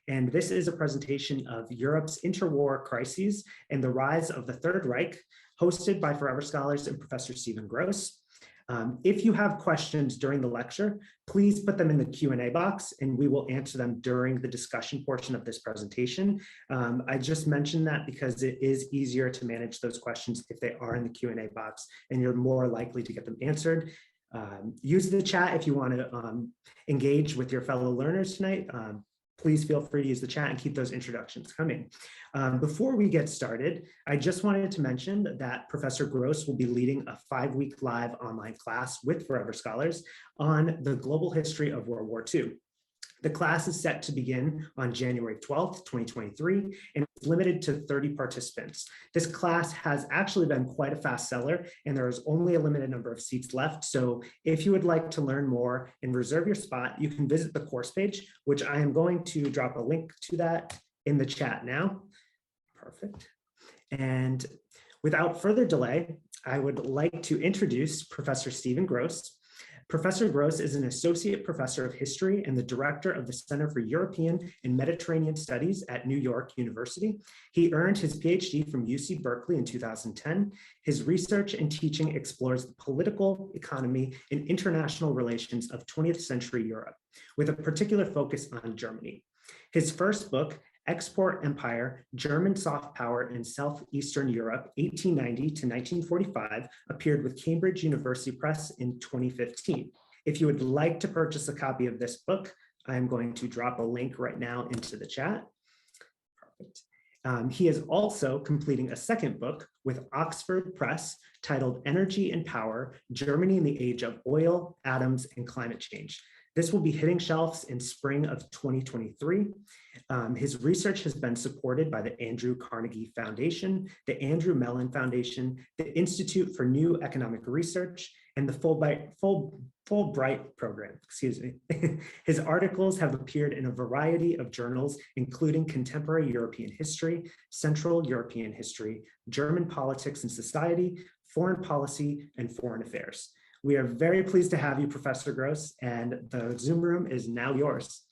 And this is a presentation of Europe's interwar crises and the rise of the Third Reich, hosted by Forever Scholars and Professor Stephen Gross. If you have questions during the lecture, please put them in the Q&A box and we will answer them during the discussion portion of this presentation. I just mentioned that because it is easier to manage those questions if they are in the Q&A box and you're more likely to get them answered. Use the chat if you want to engage with your fellow learners tonight. Please feel free to use the chat and keep those introductions coming. Before we get started, I just wanted to mention that Professor Gross will be leading a 5-week live online class with Forever Scholars on the global history of World War II. The class is set to begin on January 12th, 2023, and it's limited to 30 participants. This class has actually been quite a fast seller, and there is only a limited number of seats left. So if you would like to learn more and reserve your spot, you can visit the course page, which I am going to drop a link to that in the chat now. Perfect. And without further delay, I would like to introduce Professor Stephen Gross. Professor Gross is an associate professor of history and the director of the Center for European and Mediterranean Studies at New York University. He earned his PhD from UC Berkeley in 2010. His research and teaching explores the political, economy, and international relations of 20th century Europe, with a particular focus on Germany. His first book, Export Empire, German Soft Power in Southeastern Europe, 1890 to 1945, appeared with Cambridge University Press in 2015. If you would like to purchase a copy of this book, I'm going to drop a link right now into the chat. Perfect. He is also completing a second book with Oxford Press titled Energy and Power, Germany in the Age of Oil, Atoms, and Climate Change. This will be hitting shelves in spring of 2023. His research has been supported by the Andrew Carnegie Foundation, the Andrew Mellon Foundation, the Institute for New Economic Research, and the Fulbright program, excuse me. His articles have appeared in a variety of journals, including Contemporary European History, Central European History, German Politics and Society, Foreign Policy, and Foreign Affairs. We are very pleased to have you, Professor Gross, and the Zoom room is now yours.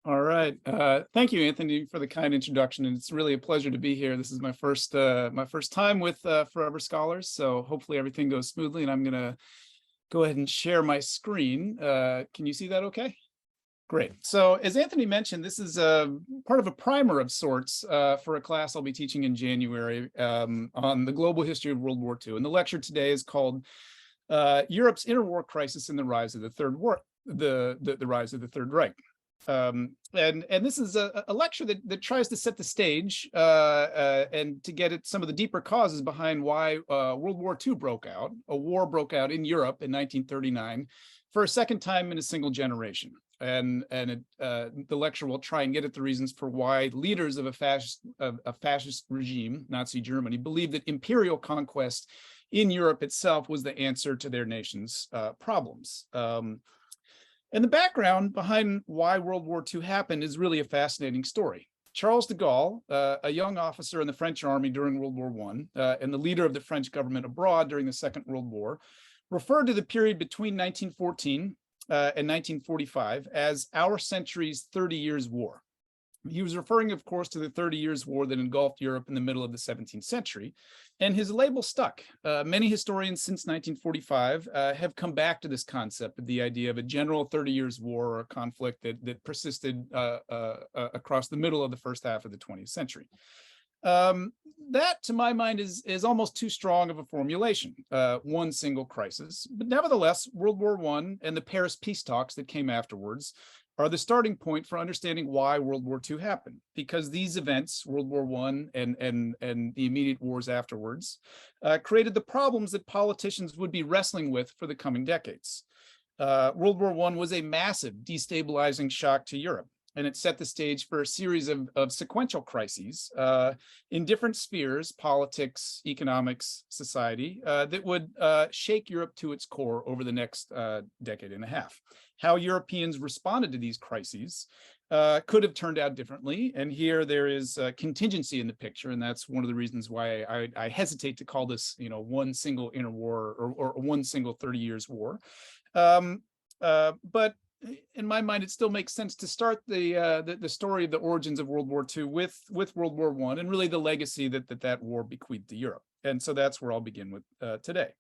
All right. Thank you, Anthony, for the kind introduction. And it's really a pleasure to be here. This is my first time with Forever Scholars, so hopefully everything goes smoothly. And I'm going to go ahead and share my screen. Can you see that okay? Great. So as Anthony mentioned, this is part of a primer of sorts for a class I'll be teaching in January on the global history of World War II. And the lecture today is called Europe's Interwar Crisis and the Rise of the Third War, the Rise of the Third Reich. And this is a lecture that tries to set the stage and to get at some of the deeper causes behind why World War II broke out. A war broke out in Europe in 1939 for a second time in a single generation. And the lecture will try and get at the reasons for why leaders of a fascist regime, Nazi Germany, believed that imperial conquest in Europe itself was the answer to their nation's problems. And the background behind why World War II happened is really a fascinating story. Charles de Gaulle, a young officer in the French army during World War I, and the leader of the French government abroad during the Second World War, referred to the period between 1914 and 1945 as our century's 30 Years' War. He was referring, of course, to the 30 Years' War that engulfed Europe in the middle of the 17th century, and his label stuck. Many historians since 1945 have come back to this concept of the idea of a general 30 Years' War or a conflict that persisted across the middle of the first half of the 20th century. That, to my mind, is almost too strong of a formulation, one single crisis. But nevertheless, World War I and the Paris peace talks that came afterwards are the starting point for understanding why World War II happened, because these events, World War I and the immediate wars afterwards, created the problems that politicians would be wrestling with for the coming decades. World War I was a massive destabilizing shock to Europe, and it set the stage for a series of sequential crises in different spheres, politics, economics, society, that would shake Europe to its core over the next decade and a half. How Europeans responded to these crises could have turned out differently. And here there is contingency in the picture. And that's one of the reasons why I hesitate to call this, one single interwar or one single 30 Years' war. But in my mind, it still makes sense to start the story of the origins of World War II with World War I and really the legacy that war bequeathed to Europe. And so that's where I'll begin with today.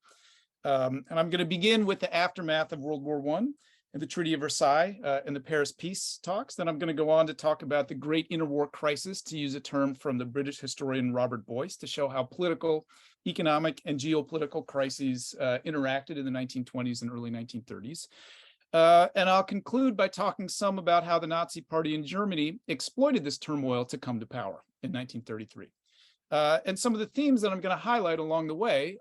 And I'm going to begin with the aftermath of World War I and the Treaty of Versailles and the Paris peace talks. Then I'm going to go on to talk about the Great Interwar Crisis, to use a term from the British historian Robert Boyce, to show how political, economic, and geopolitical crises interacted in the 1920s and early 1930s. And I'll conclude by talking some about how the Nazi Party in Germany exploited this turmoil to come to power in 1933. And some of the themes that I'm going to highlight along the way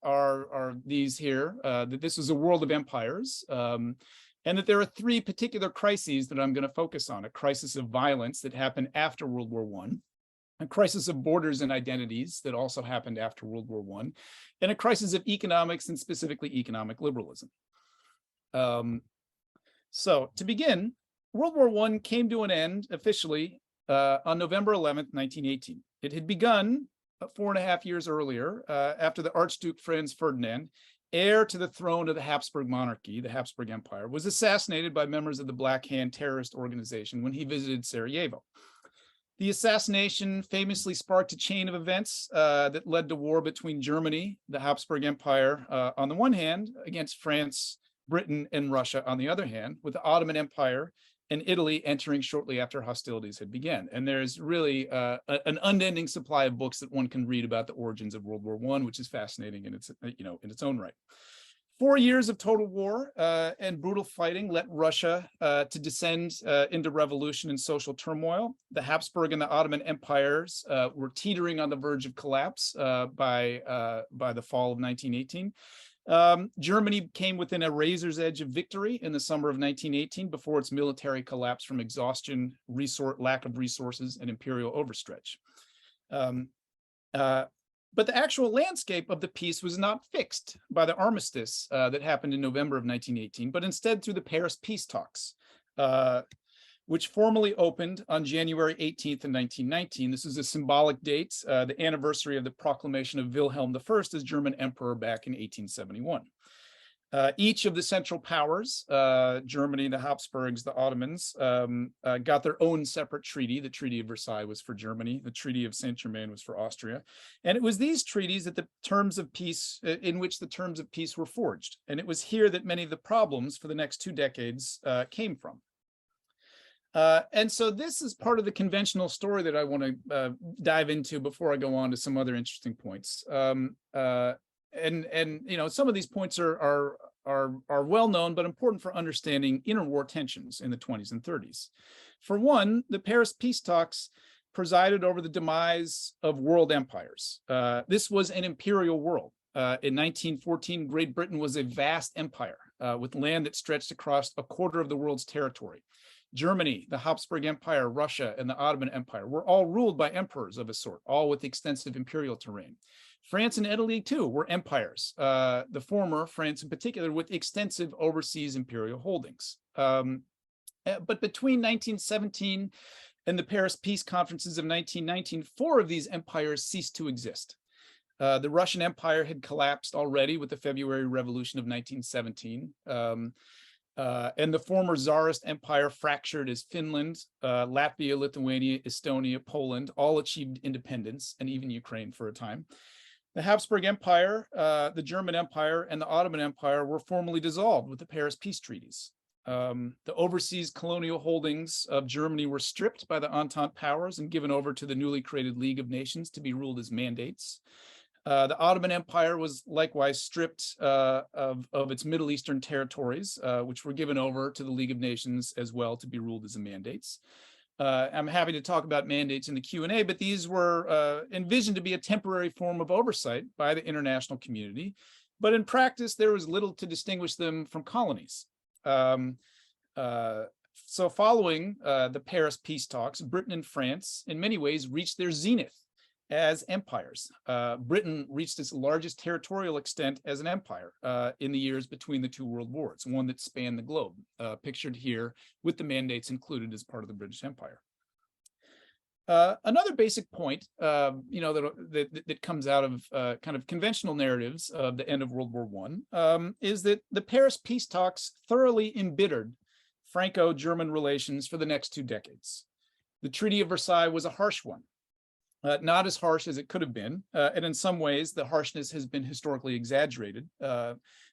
are these here, that this is a world of empires, and that there are three particular crises that I'm going to focus on: a crisis of violence that happened after World War I, a crisis of borders and identities that also happened after World War I, and a crisis of economics, and specifically economic liberalism. So to begin, World War I came to an end officially on November 11th, 1918. It had begun 4.5 years earlier, after the Archduke Franz Ferdinand, heir to the throne of the Habsburg monarchy, the Habsburg Empire, was assassinated by members of the Black Hand terrorist organization when he visited Sarajevo. The assassination famously sparked a chain of events that led to war between Germany, the Habsburg Empire, on the one hand, against France, Britain, and Russia on the other hand, with the Ottoman Empire and Italy entering shortly after hostilities had begun. And there's really an unending supply of books that one can read about the origins of World War I, which is fascinating in its own right. 4 years of total war and brutal fighting led Russia to descend into revolution and social turmoil. The Habsburg and the Ottoman empires were teetering on the verge of collapse by the fall of 1918. Germany came within a razor's edge of victory in the summer of 1918 before its military collapse from exhaustion, lack of resources, and imperial overstretch. But the actual landscape of the peace was not fixed by the armistice that happened in November of 1918, but instead through the Paris peace talks, which formally opened on January 18th in 1919. This is a symbolic date, the anniversary of the proclamation of Wilhelm I as German emperor back in 1871. Each of the Central Powers, Germany, the Habsburgs, the Ottomans, got their own separate treaty. The Treaty of Versailles was for Germany. The Treaty of Saint-Germain was for Austria. And it was these treaties that in which the terms of peace were forged. And it was here that many of the problems for the next 2 decades came from. And so this is part of the conventional story that I want to dive into before I go on to some other interesting points. And some of these points are well known, but important for understanding interwar tensions in the 20s and 30s. For one, the Paris peace talks presided over the demise of world empires. This was an imperial world. In 1914, Great Britain was a vast empire with land that stretched across a quarter of the world's territory. Germany, the Habsburg Empire, Russia, and the Ottoman Empire were all ruled by emperors of a sort, all with extensive imperial terrain. France and Italy, too, were empires, the former, France in particular, with extensive overseas imperial holdings. But between 1917 and the Paris Peace Conferences of 1919, 4 of these empires ceased to exist. The Russian Empire had collapsed already with the February Revolution of 1917. And the former Tsarist empire fractured as Finland, Latvia, Lithuania, Estonia, Poland all achieved independence, and even Ukraine for a time. The Habsburg Empire, the German Empire, and the Ottoman Empire were formally dissolved with the Paris peace treaties. The overseas colonial holdings of Germany were stripped by the Entente powers and given over to the newly created League of Nations to be ruled as mandates. The Ottoman Empire was likewise stripped of its Middle Eastern territories, which were given over to the League of Nations as well to be ruled as the mandates. I'm happy to talk about mandates in the Q&A, but these were envisioned to be a temporary form of oversight by the international community. But in practice, there was little to distinguish them from colonies. So following the Paris peace talks, Britain and France in many ways reached their zenith as empires. Britain reached its largest territorial extent as an empire in the years between the 2 world wars, one that spanned the globe, pictured here with the mandates included as part of the British Empire. Another basic point, that comes out of kind of conventional narratives of the end of World War I is that the Paris peace talks thoroughly embittered Franco-German relations for the next 2 decades. The Treaty of Versailles was a harsh one, not as harsh as it could have been, and in some ways the harshness has been historically exaggerated.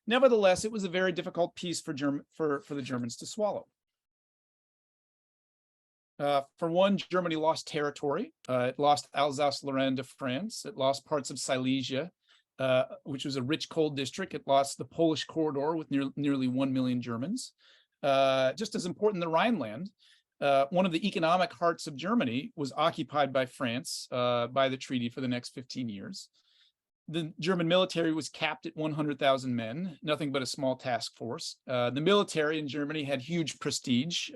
Nevertheless, it was a very difficult piece for the Germans to swallow. For one, Germany lost territory. It lost Alsace-Lorraine to France. It lost parts of Silesia, which was a rich coal district. It lost the Polish corridor with nearly 1 million Germans. Just as important, the Rhineland, one of the economic hearts of Germany, was occupied by France by the treaty for the next 15 years. The German military was capped at 100,000 men, nothing but a small task force. The military in Germany had huge prestige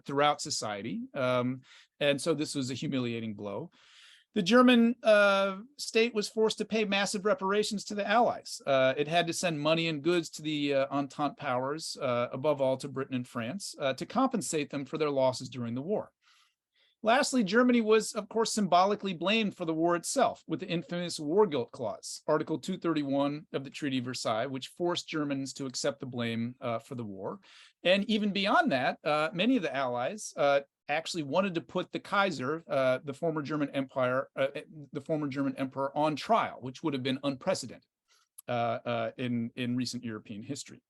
throughout society, and so this was a humiliating blow. The German state was forced to pay massive reparations to the Allies. It had to send money and goods to the Entente powers, above all to Britain and France, to compensate them for their losses during the war. Lastly, Germany was, of course, symbolically blamed for the war itself with the infamous war guilt clause, Article 231 of the Treaty of Versailles, which forced Germans to accept the blame for the war. And even beyond that, many of the Allies actually wanted to put the Kaiser, the former German emperor, on trial, which would have been unprecedented in recent European history.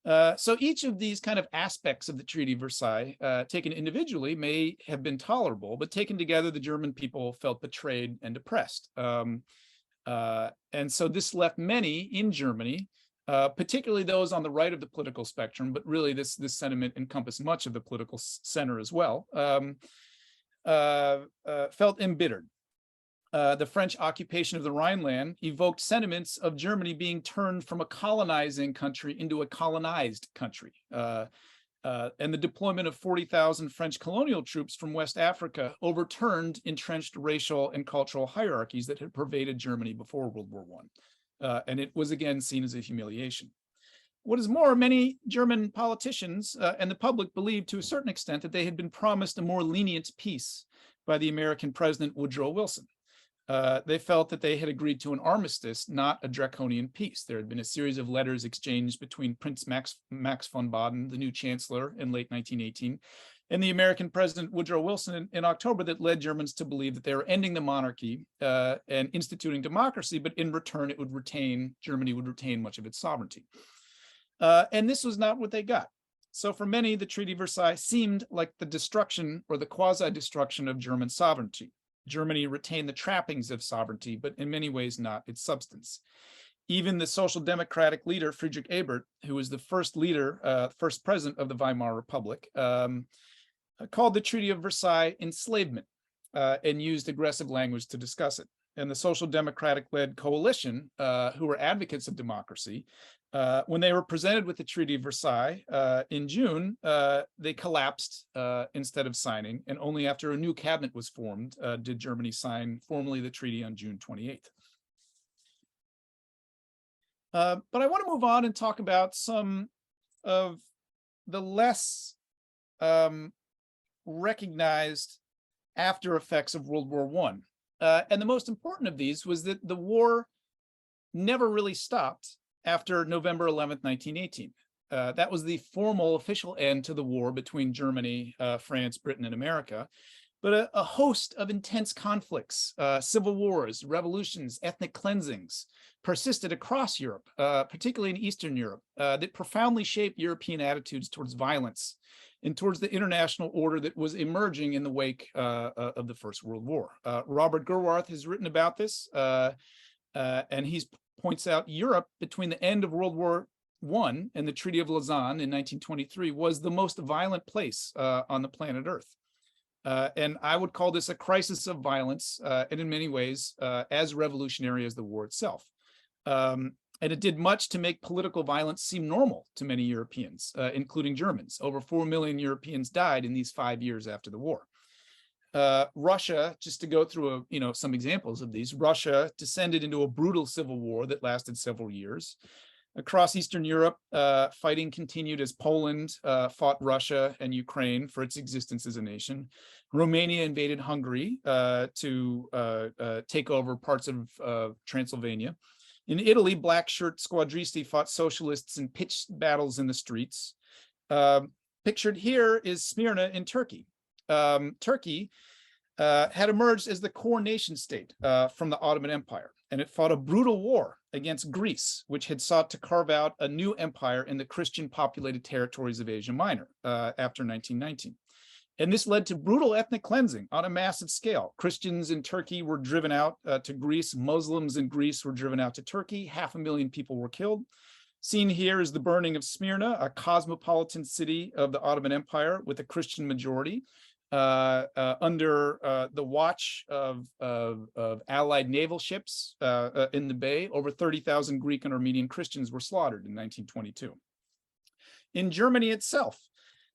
So each of these kind of aspects of the Treaty of Versailles, taken individually, may have been tolerable, but taken together, the German people felt betrayed and oppressed. And so this left many in Germany, particularly those on the right of the political spectrum, but really this sentiment encompassed much of the political center as well, felt embittered. The French occupation of the Rhineland evoked sentiments of Germany being turned from a colonizing country into a colonized country. And the deployment of 40,000 French colonial troops from West Africa overturned entrenched racial and cultural hierarchies that had pervaded Germany before World War I. And it was again seen as a humiliation. What is more, many German politicians and the public believed to a certain extent that they had been promised a more lenient peace by the American President Woodrow Wilson. They felt that they had agreed to an armistice, not a draconian peace. There had been a series of letters exchanged between Prince Max von Baden, the new chancellor, in late 1918, and the American President Woodrow Wilson in October that led Germans to believe that they were ending the monarchy and instituting democracy, but in return, Germany would retain much of its sovereignty. And this was not what they got. So for many, the Treaty of Versailles seemed like the destruction or the quasi-destruction of German sovereignty. Germany retained the trappings of sovereignty, but in many ways not its substance. Even the social democratic leader, Friedrich Ebert, who was the first president of the Weimar Republic, called the Treaty of Versailles enslavement and used aggressive language to discuss it. And the social democratic-led coalition, who were advocates of democracy, when they were presented with the Treaty of Versailles in June, they collapsed instead of signing, and only after a new cabinet was formed did Germany sign formally the treaty on June 28th. But I want to move on and talk about some of the less recognized after effects of World War I. And the most important of these was that the war never really stopped after November 11th, 1918. That was the formal official end to the war between Germany, France, Britain, and America. But a host of intense conflicts, civil wars, revolutions, ethnic cleansings persisted across Europe, particularly in Eastern Europe, that profoundly shaped European attitudes towards violence and towards the international order that was emerging in the wake of the First World War. Robert Gerwarth has written about this, and he points out Europe between the end of World War I and the Treaty of Lausanne in 1923 was the most violent place on the planet Earth. And I would call this a crisis of violence, and in many ways as revolutionary as the war itself. And it did much to make political violence seem normal to many Europeans, including Germans. Over 4 million Europeans died in these 5 years after the war. Russia, just to go through some examples of these, Russia descended into a brutal civil war that lasted several years. Across Eastern Europe, fighting continued as Poland fought Russia and Ukraine for its existence as a nation. Romania invaded Hungary to take over parts of Transylvania. In Italy, black shirt squadristi fought socialists in pitched battles in the streets. Pictured here is Smyrna in Turkey. Turkey had emerged as the core nation state from the Ottoman Empire, and it fought a brutal war against Greece, which had sought to carve out a new empire in the Christian-populated territories of Asia Minor after 1919. And this led to brutal ethnic cleansing on a massive scale. Christians in Turkey were driven out to Greece. Muslims in Greece were driven out to Turkey. 500,000 people were killed. Seen here is the burning of Smyrna, a cosmopolitan city of the Ottoman Empire with a Christian majority, under the watch of Allied naval ships in the Bay. Over 30,000 Greek and Armenian Christians were slaughtered in 1922. In Germany itself,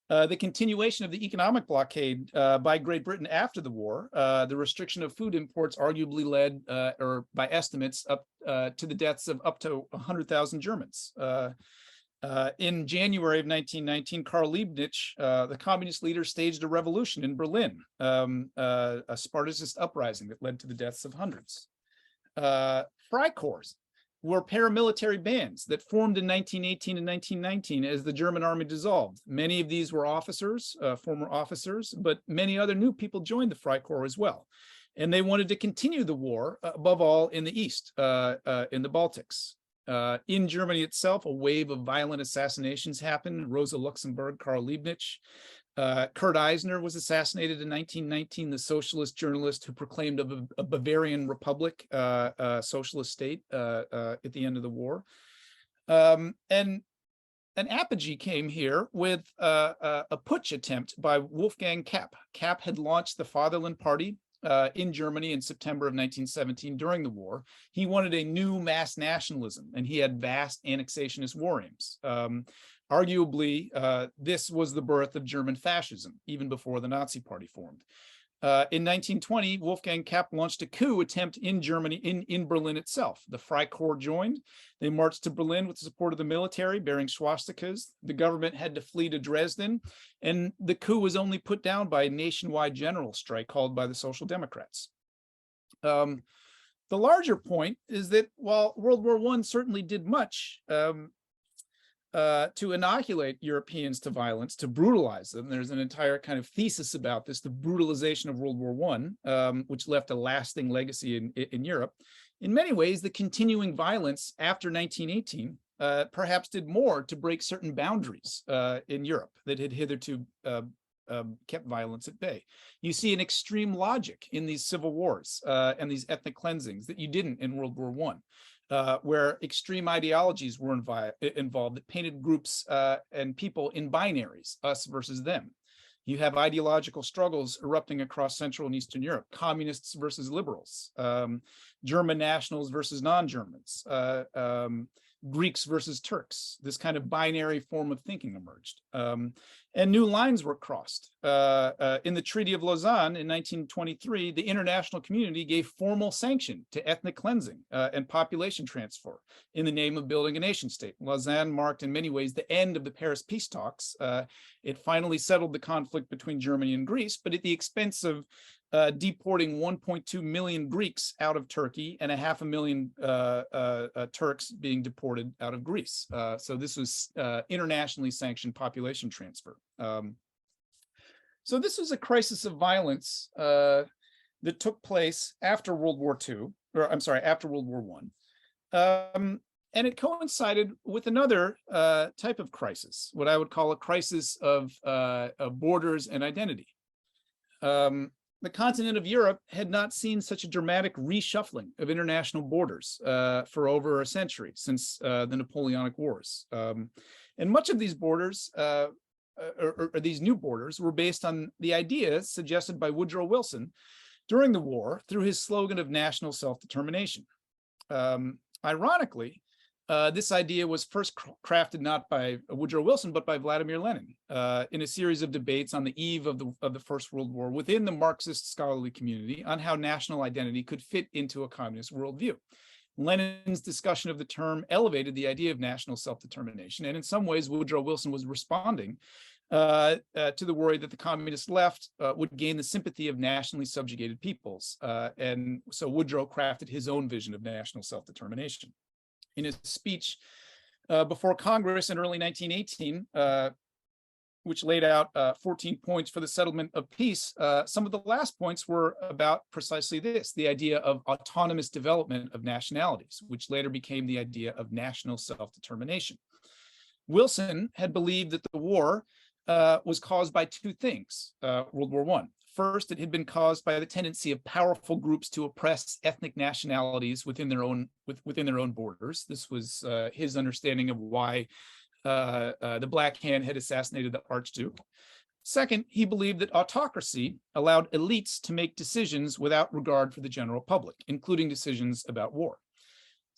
the continuation of the economic blockade by Great Britain after the war, the restriction of food imports arguably led, or by estimates, up to the deaths of up to 100,000 Germans. In January of 1919, Karl Liebknecht, the communist leader, staged a revolution in Berlin, a Spartacist uprising that led to the deaths of hundreds. Freikorps were paramilitary bands that formed in 1918 and 1919 as the German army dissolved. Many of these were officers, former officers, but many other new people joined the Freikorps as well. And they wanted to continue the war, above all in the East, in the Baltics. In Germany itself, a wave of violent assassinations happened. Rosa Luxemburg, Karl Liebknecht. Kurt Eisner was assassinated in 1919, the socialist journalist who proclaimed a Bavarian republic, socialist state at the end of the war. And an apogee came here with a putsch attempt by Wolfgang Kapp. Kapp had launched the Fatherland Party in Germany in September of 1917 during the war. He wanted a new mass nationalism, and he had vast annexationist war aims. Arguably, this was the birth of German fascism, even before the Nazi Party formed. In 1920, Wolfgang Kapp launched a coup attempt in Germany, in Berlin itself. The Freikorps joined. They marched to Berlin with the support of the military, bearing swastikas. The government had to flee to Dresden, and the coup was only put down by a nationwide general strike called by the Social Democrats. The larger point is that while World War I certainly did much, to inoculate Europeans to violence, to brutalize them. There's an entire kind of thesis about this, the brutalization of World War I, which left a lasting legacy in Europe. In many ways, the continuing violence after 1918 perhaps did more to break certain boundaries in Europe that had hitherto kept violence at bay. You see an extreme logic in these civil wars and these ethnic cleansings that you didn't in World War I. Where extreme ideologies were involved that painted groups and people in binaries, us versus them. You have ideological struggles erupting across Central and Eastern Europe, communists versus liberals, German nationals versus non-Germans, Greeks versus Turks. This kind of binary form of thinking emerged. And new lines were crossed. In the Treaty of Lausanne in 1923, the international community gave formal sanction to ethnic cleansing and population transfer in the name of building a nation state. Lausanne marked in many ways the end of the Paris peace talks. It finally settled the conflict between Germany and Greece, but at the expense of deporting 1.2 million Greeks out of Turkey and 500,000 Turks being deported out of Greece. So this was internationally sanctioned population transfer. So this was a crisis of violence that took place after World War II, or I'm sorry, after World War I. And it coincided with another type of crisis, what I would call a crisis of borders and identity. The continent of Europe had not seen such a dramatic reshuffling of international borders for over a century, since the Napoleonic Wars. And much of these borders, or these new borders, were based on the ideas suggested by Woodrow Wilson during the war through his slogan of national self-determination. Ironically, this idea was first crafted not by Woodrow Wilson, but by Vladimir Lenin in a series of debates on the eve of the First World War within the Marxist scholarly community on how national identity could fit into a communist worldview. Lenin's discussion of the term elevated the idea of national self-determination, and in some ways, Woodrow Wilson was responding to the worry that the communist left would gain the sympathy of nationally subjugated peoples. And so Woodrow crafted his own vision of national self-determination. In his speech before Congress in early 1918, which laid out 14 points for the settlement of peace, some of the last points were about precisely this, the idea of autonomous development of nationalities, which later became the idea of national self-determination. Wilson had believed that the war was caused by two things, World War I. First, it had been caused by the tendency of powerful groups to oppress ethnic nationalities within their own borders. This was his understanding of why the Black Hand had assassinated the Archduke. Second, he believed that autocracy allowed elites to make decisions without regard for the general public, including decisions about war.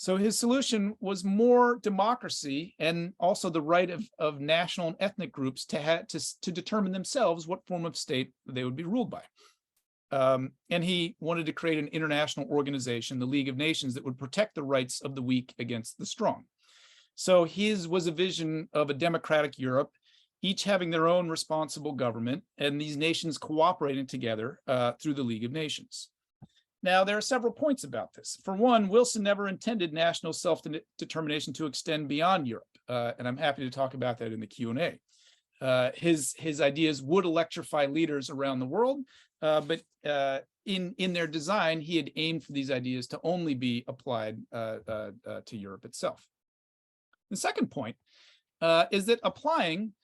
So his solution was more democracy and also the right of national and ethnic groups to determine themselves what form of state they would be ruled by. And he wanted to create an international organization, the League of Nations, that would protect the rights of the weak against the strong. So his was a vision of a democratic Europe, each having their own responsible government, and these nations cooperating together through the League of Nations. Now, there are several points about this. For one, Wilson never intended national self-determination to extend beyond Europe, and I'm happy to talk about that in the Q&A. His ideas would electrify leaders around the world, but in their design, he had aimed for these ideas to only be applied to Europe itself. The second point is that applying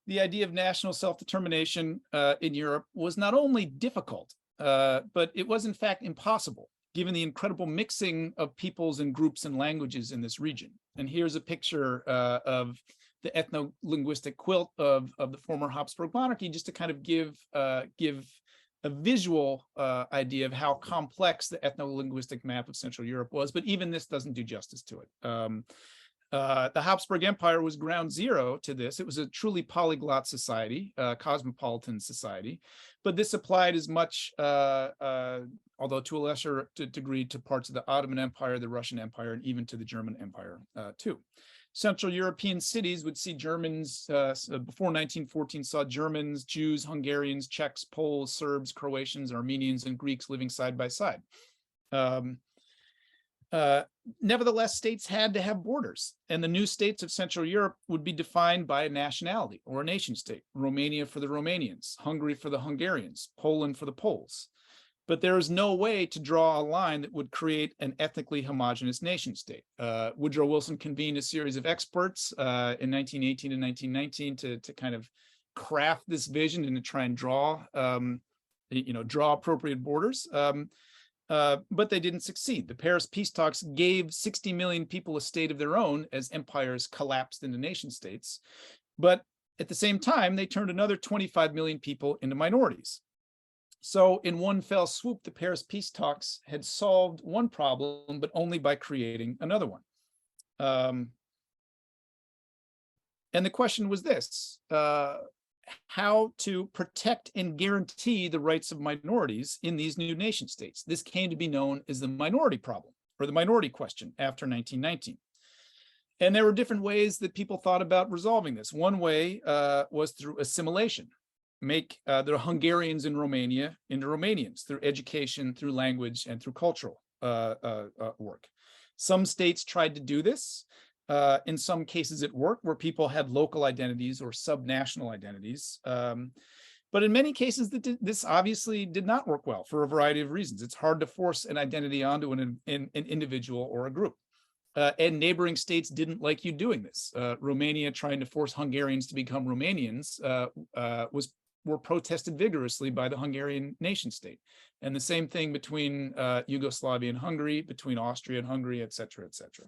the idea of national self-determination in Europe was not only difficult, but it was in fact impossible, given the incredible mixing of peoples and groups and languages in this region. And here's a picture of the ethno-linguistic quilt of the former Habsburg monarchy, just to kind of give a visual idea of how complex the ethno-linguistic map of Central Europe was, but even this doesn't do justice to it. The Habsburg Empire was ground zero to this. It was a truly polyglot society, cosmopolitan society, but this applied as much, although to a lesser degree, to parts of the Ottoman Empire, the Russian Empire, and even to the German Empire too. Central European cities would see Germans, before 1914, saw Germans, Jews, Hungarians, Czechs, Poles, Serbs, Croatians, Armenians, and Greeks living side by side. Nevertheless, states had to have borders, and the new states of Central Europe would be defined by a nationality or a nation state. Romania for the Romanians, Hungary for the Hungarians, Poland for the Poles. But there is no way to draw a line that would create an ethnically homogeneous nation state. Woodrow Wilson convened a series of experts in 1918 and 1919 to kind of craft this vision and to try and draw, draw appropriate borders. But they didn't succeed. The Paris peace talks gave 60 million people a state of their own as empires collapsed into nation states. But at the same time, they turned another 25 million people into minorities. So in one fell swoop, the Paris peace talks had solved one problem, but only by creating another one. And the question was this: how to protect and guarantee the rights of minorities in these new nation states. This came to be known as the minority problem, or the minority question, after 1919. And there were different ways that people thought about resolving this. One way was through assimilation. Make the Hungarians in Romania into Romanians through education, through language, and through cultural work. Some states tried to do this. In some cases it worked, where people had local identities or subnational identities. But in many cases, this obviously did not work well for a variety of reasons. It's hard to force an identity onto an individual or a group. And neighboring states didn't like you doing this. Romania trying to force Hungarians to become Romanians were protested vigorously by the Hungarian nation state. And the same thing between Yugoslavia and Hungary, between Austria and Hungary, et cetera, et cetera.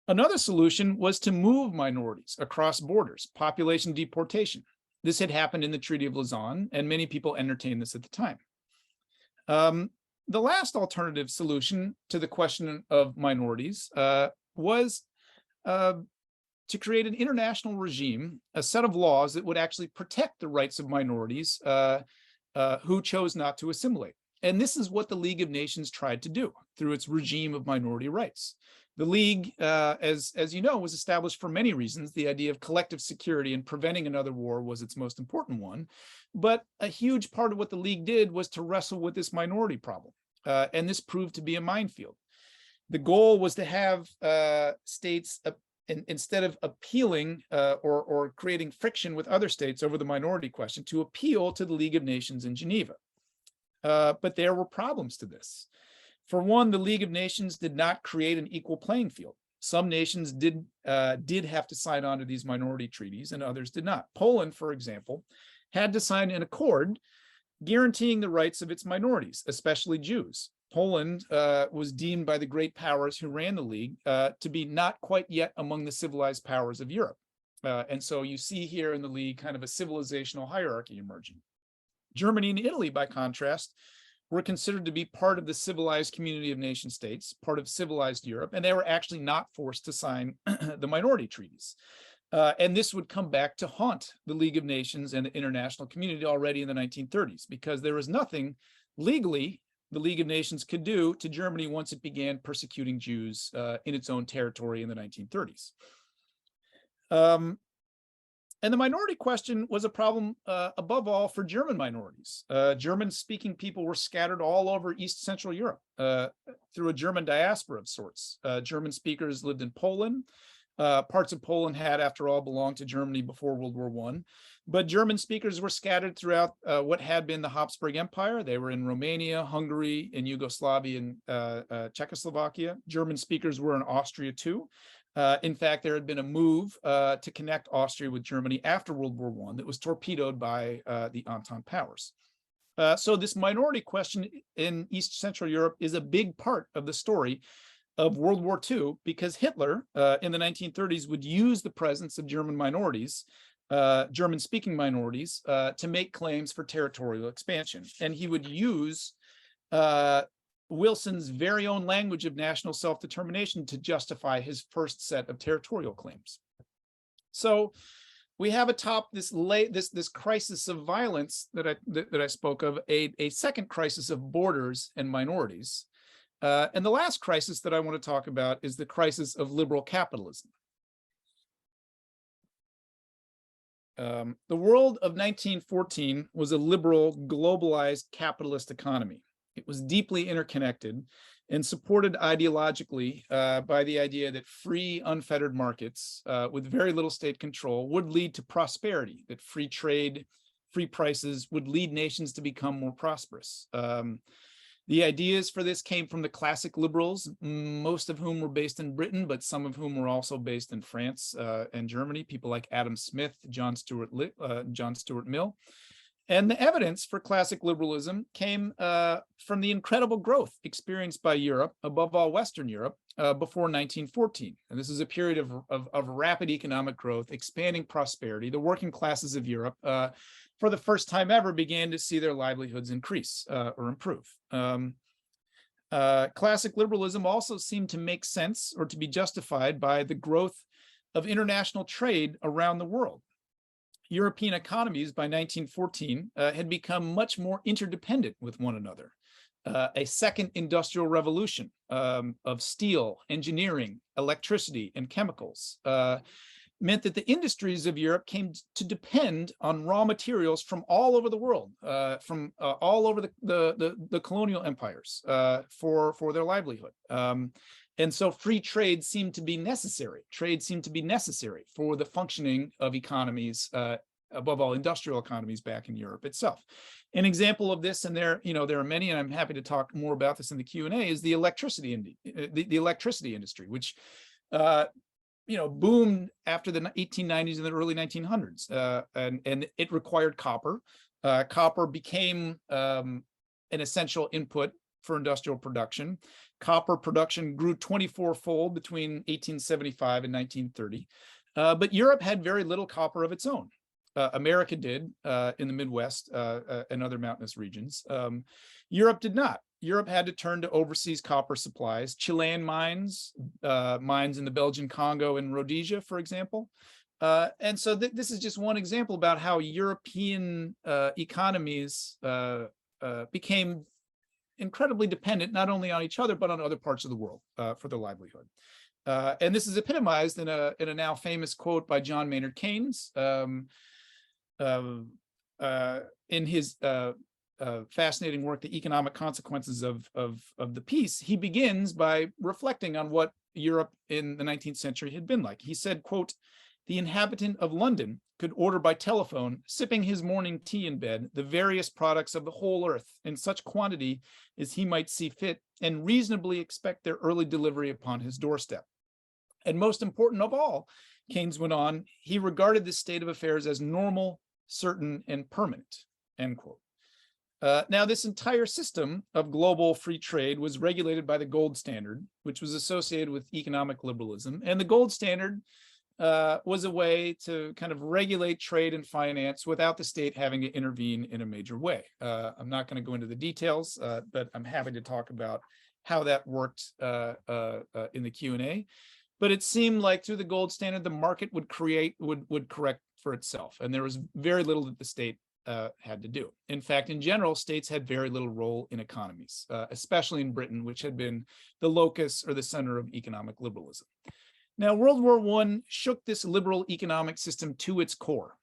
Another solution was to move minorities across borders, population deportation. This had happened in the Treaty of Lausanne, and many people entertained this at the time. The last alternative solution to the question of minorities was to create an international regime, a set of laws that would actually protect the rights of minorities who chose not to assimilate. And this is what the League of Nations tried to do through its regime of minority rights. The League, as you know, was established for many reasons. The idea of collective security and preventing another war was its most important one. But a huge part of what the League did was to wrestle with this minority problem. And this proved to be a minefield. The goal was to have states instead of appealing or creating friction with other states over the minority question, to appeal to the League of Nations in Geneva. But there were problems to this. For one, the League of Nations did not create an equal playing field. Some nations did have to sign on to these minority treaties and others did not. Poland, for example, had to sign an accord guaranteeing the rights of its minorities, especially Jews. Poland was deemed by the great powers who ran the League to be not quite yet among the civilized powers of Europe. And so you see here in the League kind of a civilizational hierarchy emerging. Germany and Italy, by contrast, were considered to be part of the civilized community of nation states, part of civilized Europe, and they were actually not forced to sign the minority treaties. And this would come back to haunt the League of Nations and the international community already in the 1930s, because there was nothing legally the League of Nations could do to Germany once it began persecuting Jews in its own territory in the 1930s. And the minority question was a problem above all for German minorities. German-speaking people were scattered all over East Central Europe through a German diaspora of sorts. German speakers lived in Poland. Parts of Poland had, after all, belonged to Germany before World War I. But German speakers were scattered throughout what had been the Habsburg Empire. They were in Romania, Hungary, in Yugoslavia, and Czechoslovakia. German speakers were in Austria too. In fact, there had been a move to connect Austria with Germany after World War I that was torpedoed by the Entente powers. So this minority question in East Central Europe is a big part of the story of World War II, because Hitler in the 1930s would use the presence of German minorities, German-speaking minorities, to make claims for territorial expansion. And he would use Wilson's very own language of national self-determination to justify his first set of territorial claims. So we have atop this crisis of violence that I spoke of, a second crisis of borders and minorities. And the last crisis that I want to talk about is the crisis of liberal capitalism. The world of 1914 was a liberal, globalized capitalist economy. It was deeply interconnected and supported ideologically by the idea that free, unfettered markets with very little state control would lead to prosperity, that free trade, free prices would lead nations to become more prosperous. The ideas for this came from the classic liberals, most of whom were based in Britain, but some of whom were also based in France and Germany, people like Adam Smith, John Stuart Mill. And the evidence for classic liberalism came from the incredible growth experienced by Europe, above all Western Europe, before 1914. And this is a period of rapid economic growth, expanding prosperity. The working classes of Europe, for the first time ever, began to see their livelihoods increase or improve. Classic liberalism also seemed to make sense or to be justified by the growth of international trade around the world. European economies by 1914 had become much more interdependent with one another. A second industrial revolution of steel, engineering, electricity, and chemicals meant that the industries of Europe came to depend on raw materials from all over the world, from all over the colonial empires for their livelihood. And so free trade seemed to be necessary. Trade seemed to be necessary for the functioning of economies, above all industrial economies back in Europe itself. An example of this, and there are many, and I'm happy to talk more about this in the Q&A, is the electricity industry, which boomed after the 1890s and the early 1900s, and it required copper. Copper became an essential input for industrial production. Copper production grew 24-fold between 1875 and 1930, but Europe had very little copper of its own. America did in the Midwest and other mountainous regions. Europe did not. Europe had to turn to overseas copper supplies, Chilean mines, mines in the Belgian Congo and Rhodesia, for example. And so this is just one example about how European economies became incredibly dependent, not only on each other, but on other parts of the world for their livelihood. And this is epitomized in a now famous quote by John Maynard Keynes in his fascinating work, The Economic Consequences of the Peace, he begins by reflecting on what Europe in the 19th century had been like. He said, quote, "The inhabitant of London could order by telephone, sipping his morning tea in bed, the various products of the whole earth in such quantity as he might see fit, and reasonably expect their early delivery upon his doorstep. And most important of all," Keynes went on, "he regarded this state of affairs as normal, certain, and permanent," end quote. Now, this entire system of global free trade was regulated by the gold standard, which was associated with economic liberalism. And the gold standard was a way to kind of regulate trade and finance without the state having to intervene in a major way. I'm not going to go into the details, but I'm happy to talk about how that worked in the Q&A. But it seemed like through the gold standard, the market would correct for itself. And there was very little that the state had to do. In fact, in general, states had very little role in economies, especially in Britain, which had been the locus or the center of economic liberalism. Now, World War I shook this liberal economic system to its core.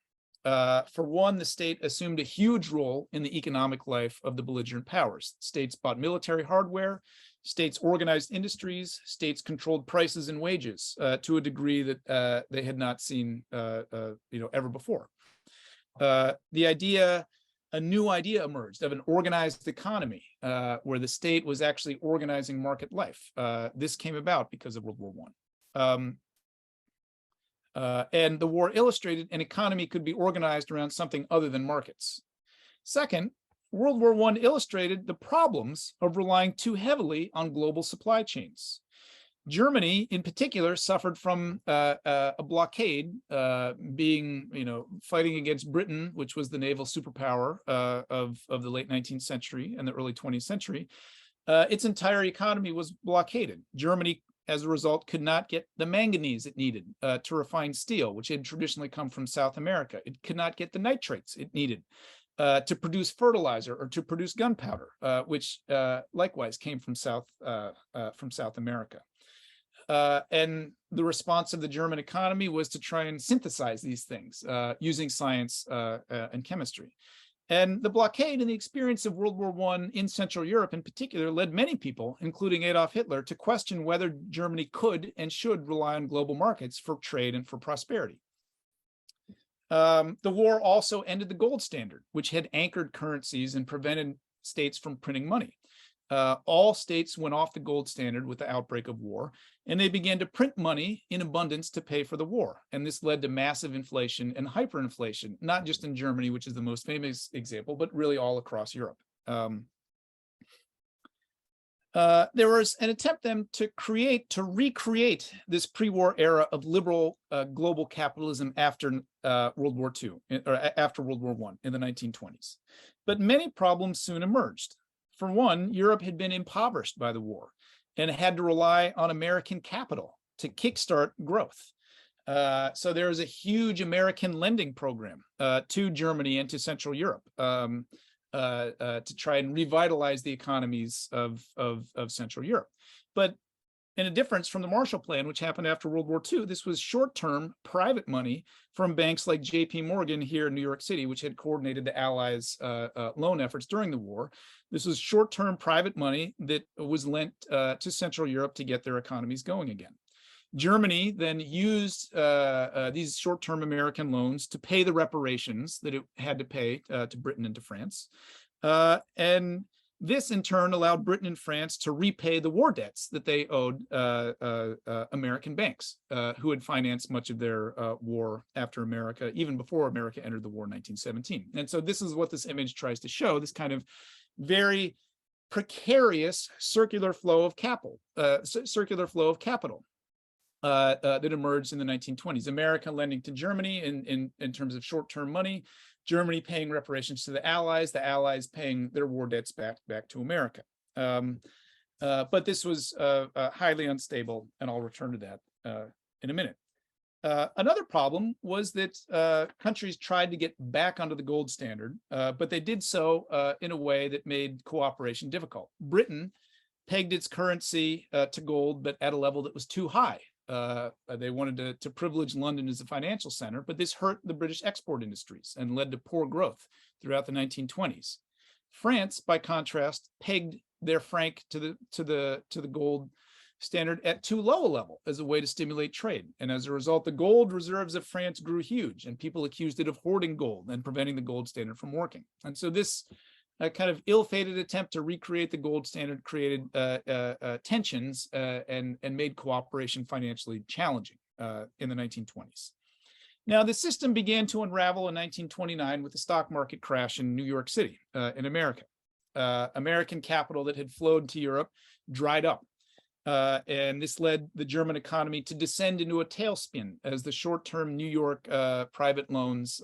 For one, the state assumed a huge role in the economic life of the belligerent powers. States bought military hardware, states organized industries, states controlled prices and wages to a degree that they had not seen ever before. A new idea emerged of an organized economy where the state was actually organizing market life. This came about because of World War I. And the war illustrated an economy could be organized around something other than markets. Second, World War I illustrated the problems of relying too heavily on global supply chains. Germany, in particular, suffered from a blockade, fighting against Britain, which was the naval superpower of the late 19th century and the early 20th century. Its entire economy was blockaded. Germany, as a result, could not get the manganese it needed to refine steel, which had traditionally come from South America. It could not get the nitrates it needed to produce fertilizer or to produce gunpowder, which likewise came from South America. And the response of the German economy was to try and synthesize these things using science and chemistry. And the blockade and the experience of World War I in Central Europe in particular led many people, including Adolf Hitler, to question whether Germany could and should rely on global markets for trade and for prosperity. The war also ended the gold standard, which had anchored currencies and prevented states from printing money. All states went off the gold standard with the outbreak of war, and they began to print money in abundance to pay for the war. And this led to massive inflation and hyperinflation, not just in Germany, which is the most famous example, but really all across Europe. There was an attempt then to recreate this pre-war era of liberal global capitalism after World War II, or after World War I in the 1920s. But many problems soon emerged. For one, Europe had been impoverished by the war and had to rely on American capital to kickstart growth. So there was a huge American lending program to Germany and to Central Europe to try and revitalize the economies of Central Europe. But in a difference from the Marshall Plan, which happened after World War II, this was short-term private money from banks like J.P. Morgan here in New York City, which had coordinated the Allies' loan efforts during the war. This was short-term private money that was lent to Central Europe to get their economies going again. Germany then used these short-term American loans to pay the reparations that it had to pay to Britain and to France. And this, in turn, allowed Britain and France to repay the war debts that they owed American banks, who had financed much of their war after America, even before America entered the war in 1917. And so this is what this image tries to show, this kind of very precarious circular flow of capital, that emerged in the 1920s. America lending to Germany in terms of short-term money, Germany paying reparations to the Allies paying their war debts back to America. But this was highly unstable, and I'll return to that in a minute. Another problem was that countries tried to get back onto the gold standard, but they did so in a way that made cooperation difficult. Britain pegged its currency to gold, but at a level that was too high. They wanted to privilege London as a financial center, but this hurt the British export industries and led to poor growth throughout the 1920s. France, by contrast, pegged their franc to the gold standard at too low a level as a way to stimulate trade. And as a result, the gold reserves of France grew huge, and people accused it of hoarding gold and preventing the gold standard from working. And so this kind of ill-fated attempt to recreate the gold standard created tensions and made cooperation financially challenging in the 1920s. Now, the system began to unravel in 1929 with the stock market crash in New York City, in America. American capital that had flowed to Europe dried up. And this led the German economy to descend into a tailspin as the short-term New York private loans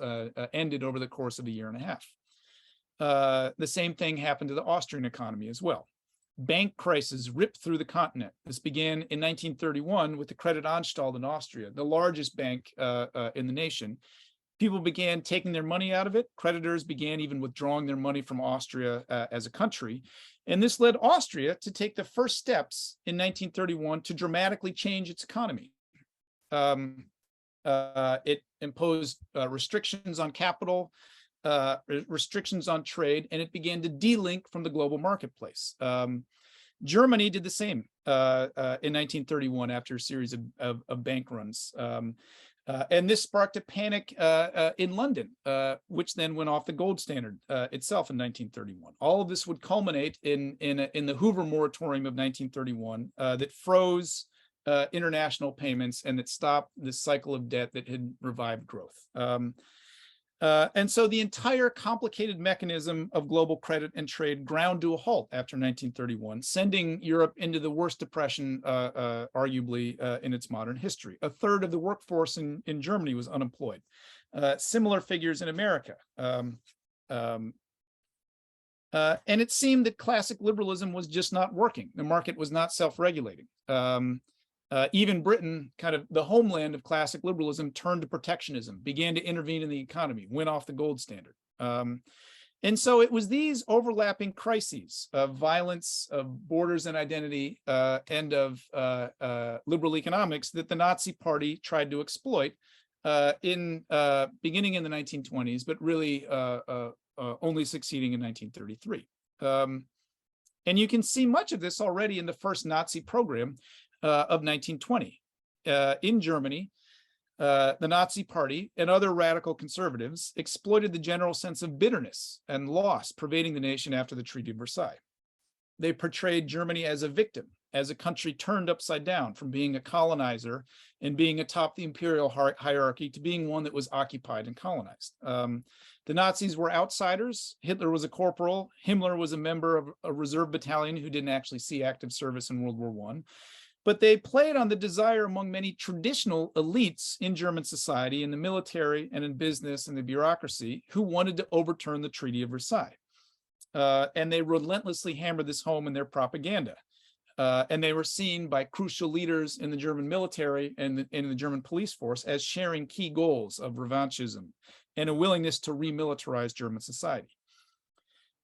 ended over the course of a year and a half. The same thing happened to the Austrian economy as well. Bank crises ripped through the continent. This began in 1931 with the Creditanstalt in Austria, the largest bank in the nation. People began taking their money out of it. Creditors began even withdrawing their money from Austria as a country. And this led Austria to take the first steps in 1931 to dramatically change its economy. It imposed restrictions on capital, restrictions on trade, and it began to de-link from the global marketplace. Germany did the same in 1931 after a series of bank runs. And this sparked a panic in London, which then went off the gold standard itself in 1931. All of this would culminate in the Hoover moratorium of 1931 that froze international payments and that stopped this cycle of debt that had revived growth. And so the entire complicated mechanism of global credit and trade ground to a halt after 1931, sending Europe into the worst depression, arguably, in its modern history. A third of the workforce in Germany was unemployed. Similar figures in America. And it seemed that classic liberalism was just not working. The market was not self-regulating. Even Britain, kind of the homeland of classic liberalism, turned to protectionism, began to intervene in the economy, went off the gold standard. And so it was these overlapping crises of violence, of borders and identity, and of liberal economics that the Nazi Party tried to exploit beginning in the 1920s, but really only succeeding in 1933. And you can see much of this already in the first Nazi program of 1920. In Germany, the Nazi Party and other radical conservatives exploited the general sense of bitterness and loss pervading the nation after the Treaty of Versailles. They portrayed Germany as a victim, as a country turned upside down from being a colonizer and being atop the imperial hierarchy to being one that was occupied and colonized. The Nazis were outsiders. Hitler was a corporal. Himmler was a member of a reserve battalion who didn't actually see active service in World War I. But they played on the desire among many traditional elites in German society, in the military and in business and the bureaucracy, who wanted to overturn the Treaty of Versailles. And they relentlessly hammered this home in their propaganda. And they were seen by crucial leaders in the German military and in the German police force as sharing key goals of revanchism and a willingness to remilitarize German society.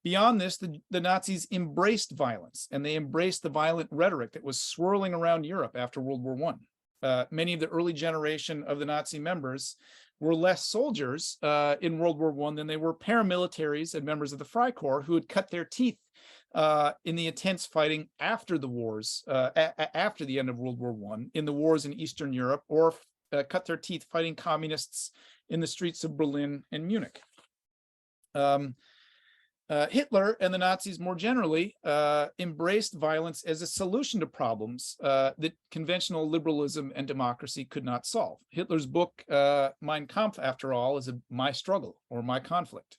Beyond this, the Nazis embraced violence, and they embraced the violent rhetoric that was swirling around Europe after World War I. Many of the early generation of the Nazi members were less soldiers in World War I than they were paramilitaries and members of the Freikorps who had cut their teeth in the intense fighting after the wars, after the end of World War I, in the wars in Eastern Europe, or cut their teeth fighting communists in the streets of Berlin and Munich. Hitler and the Nazis more generally embraced violence as a solution to problems that conventional liberalism and democracy could not solve. Hitler's book, Mein Kampf, after all, is my struggle or my conflict.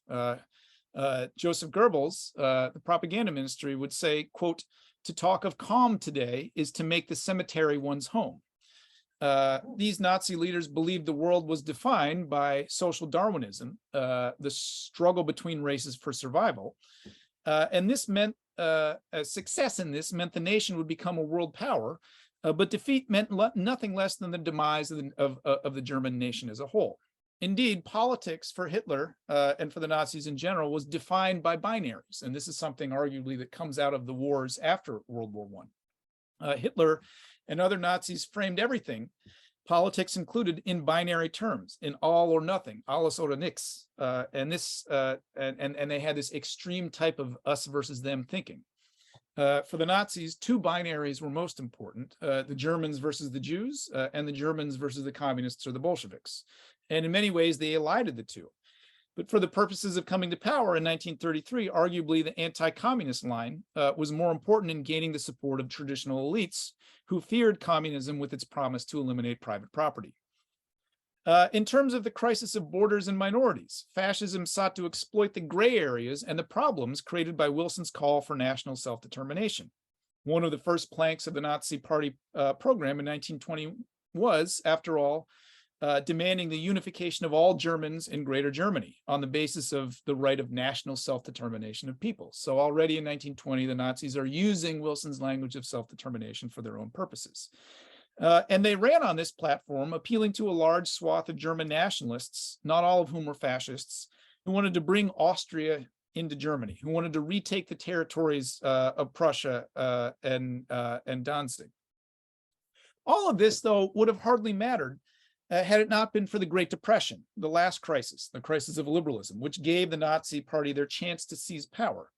Joseph Goebbels, the propaganda ministry, would say, quote, "To talk of calm today is to make the cemetery one's home." These Nazi leaders believed the world was defined by social Darwinism, the struggle between races for survival. And this meant success in this meant the nation would become a world power, but defeat meant nothing less than the demise of the German nation as a whole. Indeed, politics for Hitler and for the Nazis in general was defined by binaries. And this is something arguably that comes out of the wars after World War I. Hitler and other Nazis framed everything, Politics included in binary terms, in all or nothing, alles oder nix, and they had this extreme type of us versus them thinking. For the Nazis, two binaries were most important: the Germans versus the Jews, and the Germans versus the communists or the Bolsheviks. And in many ways, they elided the two. But for the purposes of coming to power in 1933, arguably the anti-communist line was more important in gaining the support of traditional elites who feared communism with its promise to eliminate private property. In terms of the crisis of borders and minorities, fascism sought to exploit the gray areas and the problems created by Wilson's call for national self-determination. One of the first planks of the Nazi Party program in 1920 was, after all, demanding the unification of all Germans in Greater Germany on the basis of the right of national self-determination of people. So already in 1920, the Nazis are using Wilson's language of self-determination for their own purposes. And they ran on this platform, appealing to a large swath of German nationalists, not all of whom were fascists, who wanted to bring Austria into Germany, who wanted to retake the territories of Prussia and Danzig. All of this, though, would have hardly mattered had it not been for the Great Depression, the last crisis, the crisis of liberalism, which gave the Nazi Party their chance to seize power.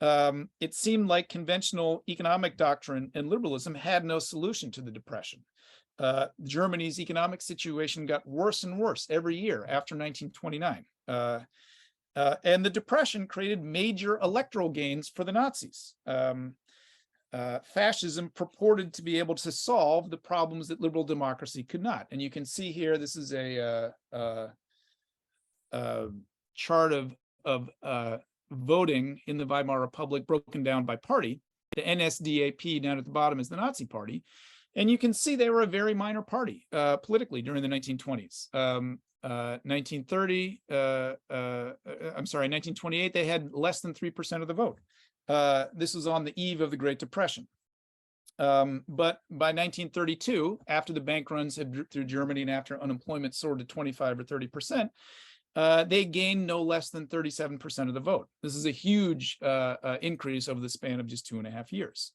It seemed like conventional economic doctrine and liberalism had no solution to the Depression. Germany's economic situation got worse and worse every year after 1929. And the Depression created major electoral gains for the Nazis. Fascism purported to be able to solve the problems that liberal democracy could not. And you can see here, this is a chart of voting in the Weimar Republic broken down by party. The NSDAP down at the bottom is the Nazi Party. And you can see they were a very minor party politically during the 1920s. 1928, they had less than 3% of the vote. This was on the eve of the Great Depression. But by 1932, after the bank runs had through Germany and after unemployment soared to 25 or 30%, they gained no less than 37% of the vote. This is a huge increase over the span of just 2.5 years.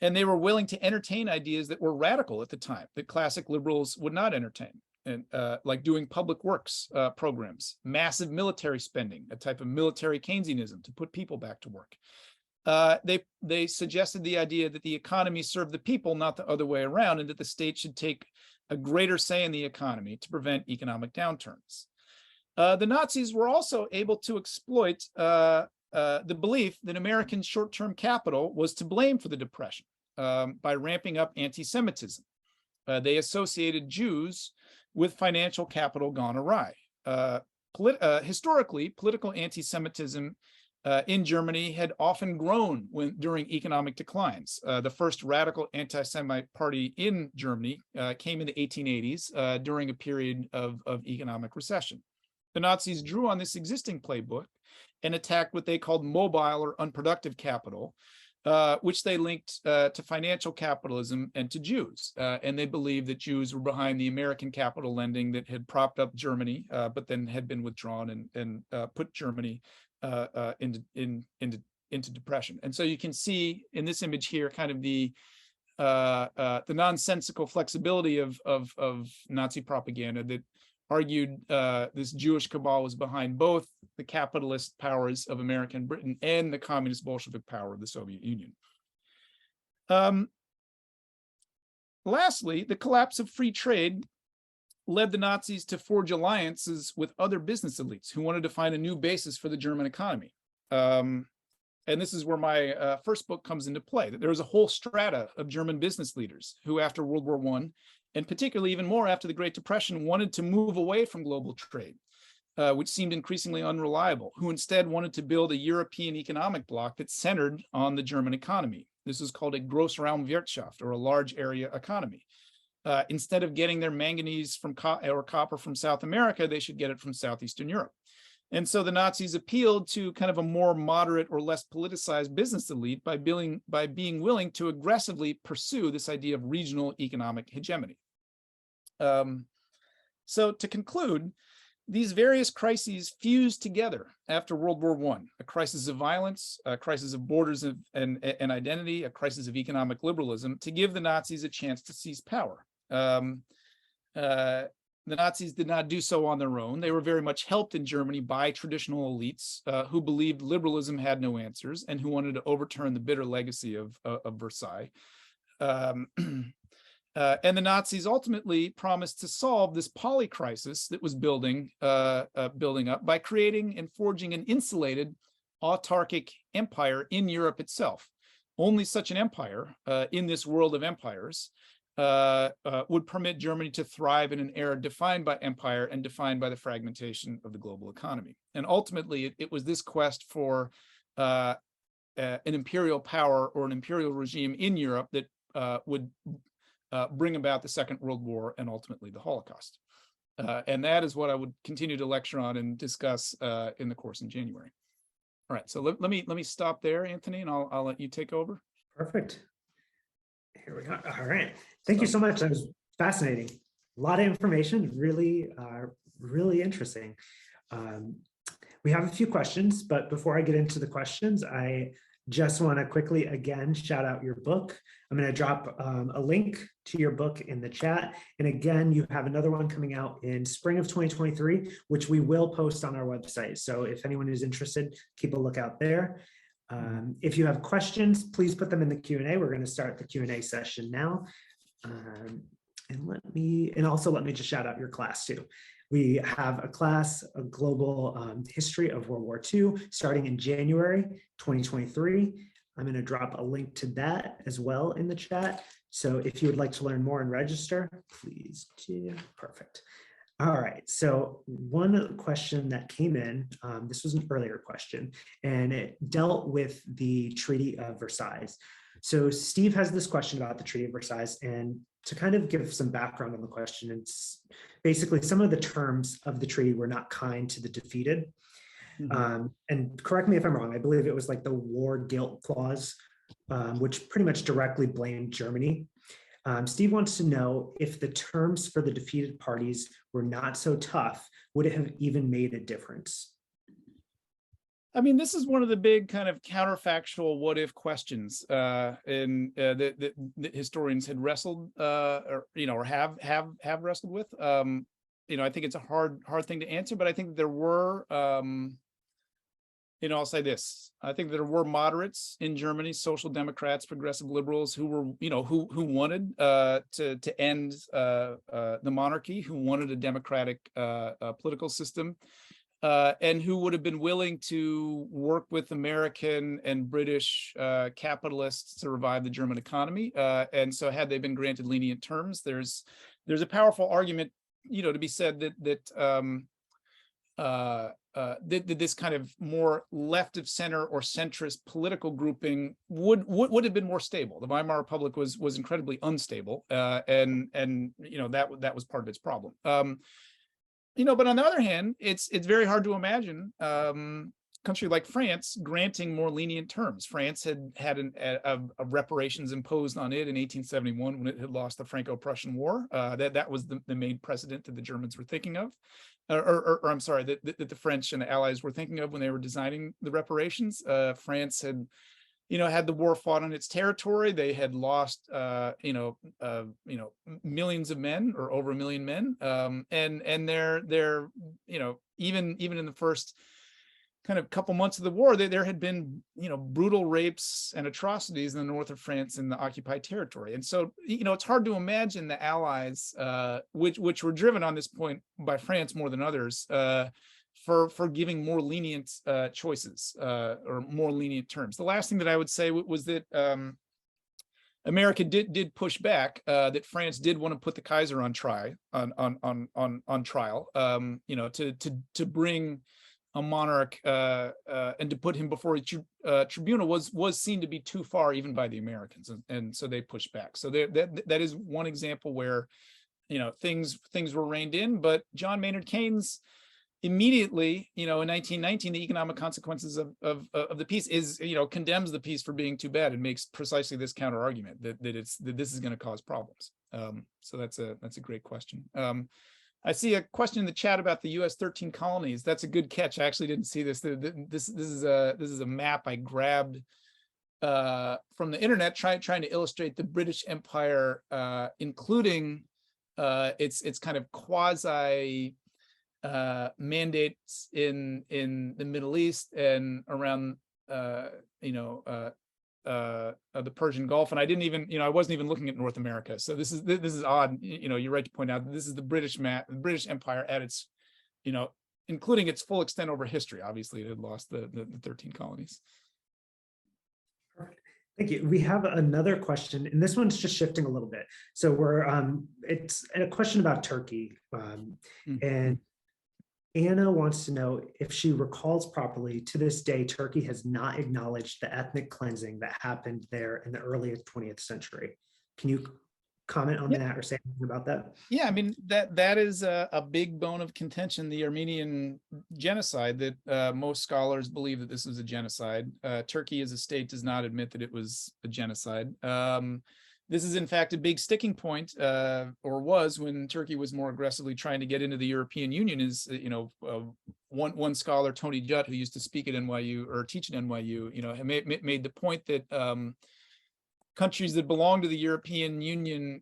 And they were willing to entertain ideas that were radical at the time, that classic liberals would not entertain, and like doing public works programs, massive military spending, a type of military Keynesianism to put people back to work. They suggested the idea that the economy served the people, not the other way around, and that the state should take a greater say in the economy to prevent economic downturns. The Nazis were also able to exploit the belief that American short-term capital was to blame for the Depression by ramping up anti-Semitism. They associated Jews with financial capital gone awry. Historically, political anti-Semitism in Germany had often grown during economic declines. The first radical anti-Semite party in Germany came in the 1880s during a period of economic recession. The Nazis drew on this existing playbook and attacked what they called mobile or unproductive capital, which they linked to financial capitalism and to Jews. And they believed that Jews were behind the American capital lending that had propped up Germany, but then had been withdrawn and put Germany into depression. And so you can see in this image here kind of the nonsensical flexibility of Nazi propaganda that argued this Jewish cabal was behind both the capitalist powers of American Britain and the communist Bolshevik power of the Soviet Union. Lastly, the collapse of free trade led the Nazis to forge alliances with other business elites who wanted to find a new basis for the German economy. And this is where my first book comes into play, that there was a whole strata of German business leaders who, after World War I, and particularly even more after the Great Depression, wanted to move away from global trade, which seemed increasingly unreliable, who instead wanted to build a European economic bloc that centered on the German economy. This is called a Großraumwirtschaft, or a large area economy. Instead of getting their manganese from or copper from South America, they should get it from Southeastern Europe. And so the Nazis appealed to kind of a more moderate or less politicized business elite by being willing to aggressively pursue this idea of regional economic hegemony. So to conclude, these various crises fused together after World War I: a crisis of violence, a crisis of borders and identity, a crisis of economic liberalism, to give the Nazis a chance to seize power. the Nazis did not do so on their own. They were very much helped in Germany by traditional elites who believed liberalism had no answers and who wanted to overturn the bitter legacy of Versailles. And the Nazis ultimately promised to solve this polycrisis that was building up by creating and forging an insulated, autarkic empire in Europe itself. Only such an empire in this world of empires would permit Germany to thrive in an era defined by empire and defined by the fragmentation of the global economy. And ultimately, it was this quest for an imperial power or an imperial regime in Europe that would bring about the Second World War and ultimately the Holocaust. And that is what I would continue to lecture on and discuss in the course in January. All right, so let me stop there, Anthony, and I'll let you take over. Perfect. Here we go. All right. Thank you so much. That was fascinating. A lot of information, really, really interesting. We have a few questions, but before I get into the questions, I just want to quickly, again, shout out your book. I'm going to drop a link to your book in the chat. And again, you have another one coming out in spring of 2023, which we will post on our website. So if anyone is interested, keep a lookout there. If you have questions, please put them in the Q&A. We're going to start the Q&A session now. And also let me just shout out your class too. We have a class, a global history of World War II, starting in January 2023. I'm going to drop a link to that as well in the chat. So if you would like to learn more and register, please do. Perfect. All right, so one question that came in, this was an earlier question, and it dealt with the Treaty of Versailles. So Steve has this question about the Treaty of Versailles, and to kind of give some background on the question, it's basically some of the terms of the treaty were not kind to the defeated. And correct me if I'm wrong, I believe it was like the war guilt clause, which pretty much directly blamed Germany. Steve wants to know if the terms for the defeated parties were not so tough, would it have even made a difference? I mean, this is one of the big kind of counterfactual what if questions that historians had wrestled or have wrestled with. I think it's a hard thing to answer, but I think there were I'll say this. I think there were moderates in Germany, social democrats, progressive liberals, who were, who wanted to end the monarchy, who wanted a democratic political system, and who would have been willing to work with American and British capitalists to revive the German economy. And so, had they been granted lenient terms, there's a powerful argument, to be said that this kind of more left of center or centrist political grouping would have been more stable. The Weimar Republic was incredibly unstable, and that was part of its problem. But on the other hand, it's very hard to imagine a country like France granting more lenient terms. France had a reparations imposed on it in 1871 when it had lost the Franco-Prussian War. That was the main precedent that the Germans were thinking of. Or I'm sorry, that the French and the Allies were thinking of when they were designing the reparations. France had, had the war fought on its territory. They had lost, millions of men, or over 1 million men, and they're, even in the first kind of couple months of the war, there had been, brutal rapes and atrocities in the north of France in the occupied territory. And so, it's hard to imagine the Allies, which were driven on this point by France more than others, for giving more lenient choices or more lenient terms. The last thing that I would say was that America did push back, that France did want to put the Kaiser on trial, to bring a monarch and to put him before a tribunal was seen to be too far even by the Americans, and so they pushed back. So that is one example where things were reined in. But John Maynard Keynes immediately, in 1919, the economic consequences of the peace condemns the peace for being too bad and makes precisely this counter argument that this is going to cause problems. So that's a great question. I see a question in the chat about the U.S. 13 colonies. That's a good catch. I actually didn't see this. This is a map I grabbed from the internet, trying to illustrate the British Empire, including it's kind of quasi mandates in the Middle East and around the Persian Gulf, and I didn't even, I wasn't even looking at North America. So this is odd. You're right to point out that this is the British Empire at its, including its full extent over history. Obviously, it had lost the 13 colonies. Perfect. Thank you. We have another question, and this one's just shifting a little bit. So it's a question about Turkey, and Anna wants to know if she recalls properly, to this day, Turkey has not acknowledged the ethnic cleansing that happened there in the early 20th century. Can you comment on that or say anything about that? Yeah, I mean, that is a big bone of contention, the Armenian genocide, that most scholars believe that this was a genocide. Turkey as a state does not admit that it was a genocide. This is, in fact, a big sticking point, or was, when Turkey was more aggressively trying to get into the European Union. Is, one scholar, Tony Judd, who used to speak at NYU or teach at NYU, made the point that countries that belong to the European Union,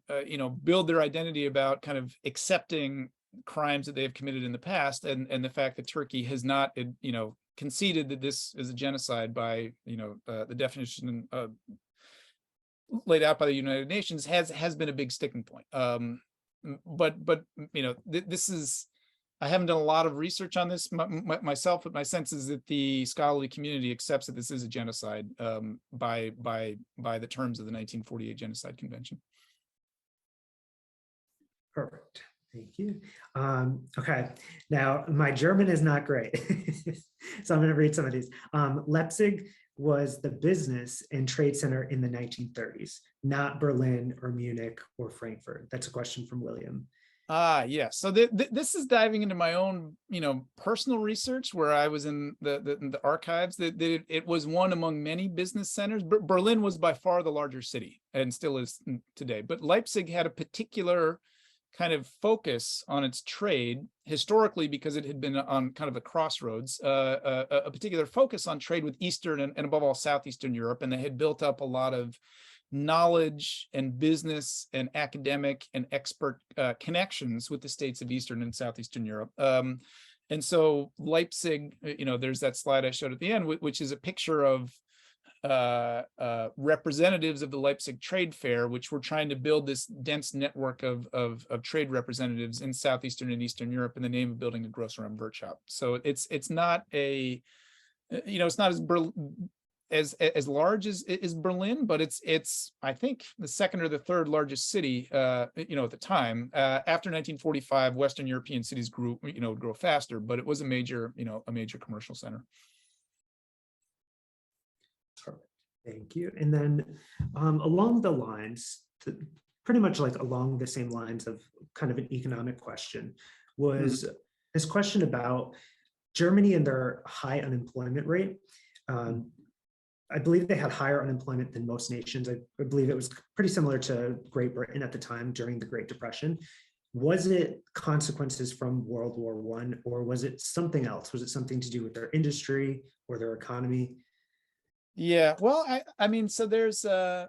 build their identity about kind of accepting crimes that they have committed in the past, and the fact that Turkey has not, conceded that this is a genocide by, the definition laid out by the United Nations has been a big sticking point. But this is, I haven't done a lot of research on this myself, but my sense is that the scholarly community accepts that this is a genocide by the terms of the 1948 Genocide Convention. Perfect. Thank you. Okay, now my German is not great, so I'm going to read some of these. Leipzig was the business and trade center in the 1930s, not Berlin or Munich or Frankfurt. That's a question from William. Yes. So this is diving into my own, personal research, where I was in the archives. That it was one among many business centers. Berlin was by far the larger city, and still is today. But Leipzig had a particular kind of focus on its trade historically, because it had been on kind of a crossroads, a particular focus on trade with Eastern and above all Southeastern Europe. And they had built up a lot of knowledge and business and academic and expert connections with the states of Eastern and Southeastern Europe. And so Leipzig, there's that slide I showed at the end, which is a picture of representatives of the Leipzig Trade Fair, which were trying to build this dense network of trade representatives in Southeastern and Eastern Europe in the name of building a Grossraum Wirtschaft. So it's not a, it's not as large as Berlin, but it's I think the second or the third largest city, at the time. After 1945, Western European cities grew faster, but it was a major commercial center. Perfect. Thank you. And then along the lines, pretty much like along the same lines of kind of an economic question, was this question about Germany and their high unemployment rate. I believe they had higher unemployment than most nations. I believe it was pretty similar to Great Britain at the time during the Great Depression. Was it consequences from World War I, or was it something else? Was it something to do with their industry or their economy? Yeah, well, I mean, so there's the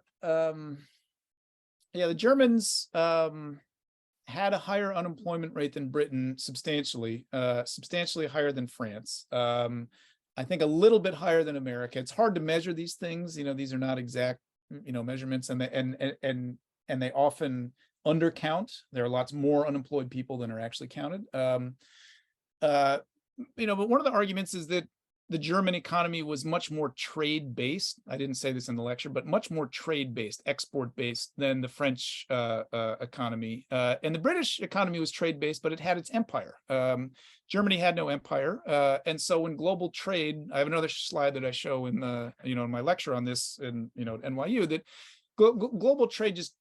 Germans had a higher unemployment rate than Britain, substantially higher than France. I think a little bit higher than America. It's hard to measure these things. These are not exact, measurements, and they often undercount. There are lots more unemployed people than are actually counted. But one of the arguments is that the German economy was much more trade-based. I didn't say this in the lecture, but much more trade-based, export-based than the French economy. And the British economy was trade-based, but it had its empire. Germany had no empire. And so when global trade, I have another slide that I show in in my lecture on this in, NYU, that global trade just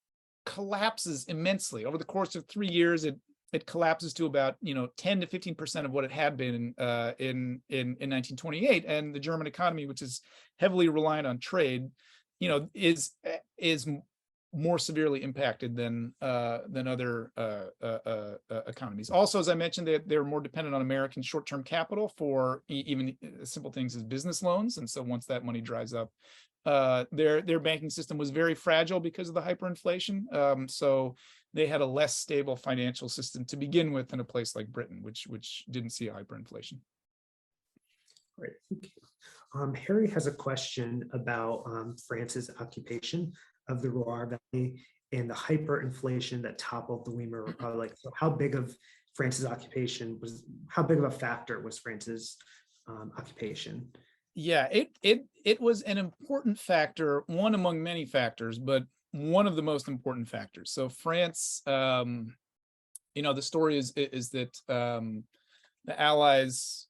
collapses immensely. Over the course of 3 years, it collapses to about 10 to 15% of what it had been in 1928, and the German economy, which is heavily reliant on trade, is more severely impacted than other economies. Also, as I mentioned, they're more dependent on American short-term capital for even simple things as business loans, and so once that money dries up, their banking system was very fragile because of the hyperinflation. So they had a less stable financial system to begin with than a place like Britain, which didn't see hyperinflation. Great, thank you. Harry has a question about France's occupation of the Loire Valley and the hyperinflation that toppled the Weimar Republic. So how big of France's occupation was, how big of a factor was France's occupation? Yeah, it was an important factor, one among many factors, but one of the most important factors. So France, the story is that the Allies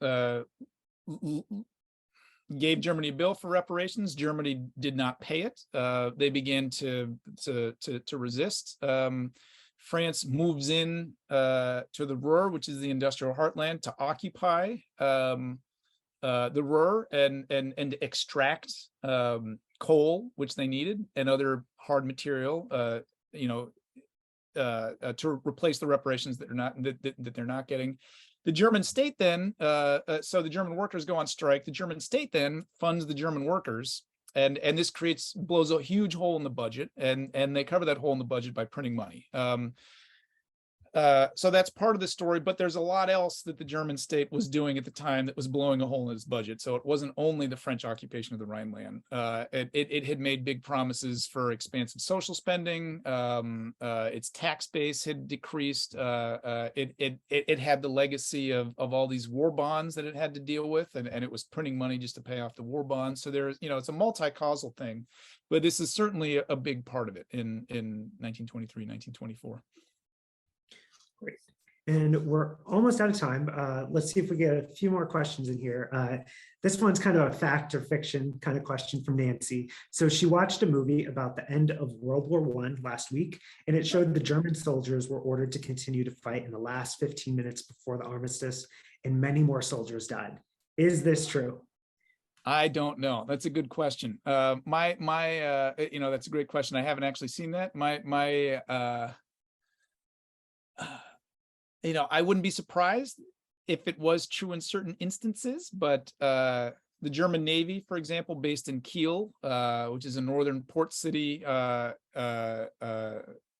gave Germany a bill for reparations. Germany did not pay it. They began to resist. France moves in to the Ruhr, which is the industrial heartland, to occupy the Ruhr and to extract coal, which they needed, and other hard material, to replace the reparations that they're not getting. The German state then, so the German workers go on strike. The German state then funds the German workers, and this blows a huge hole in the budget, and they cover that hole in the budget by printing money. So that's part of the story, but there's a lot else that the German state was doing at the time that was blowing a hole in its budget. So it wasn't only the French occupation of the Rhineland. It had made big promises for expansive social spending. Its tax base had decreased. It had the legacy of all these war bonds that it had to deal with, and it was printing money just to pay off the war bonds. So there's, it's a multi-causal thing, but this is certainly a big part of it in 1923, 1924. Great. And we're almost out of time. Let's see if we get a few more questions in here. This one's kind of a fact or fiction kind of question from Nancy. So she watched a movie about the end of World War I last week, and it showed the German soldiers were ordered to continue to fight in the last 15 minutes before the armistice, and many more soldiers died. Is this true? I don't know. That's a good question. That's a great question. I haven't actually seen that. I wouldn't be surprised if it was true in certain instances, but the German Navy, for example, based in Kiel, which is a northern port city,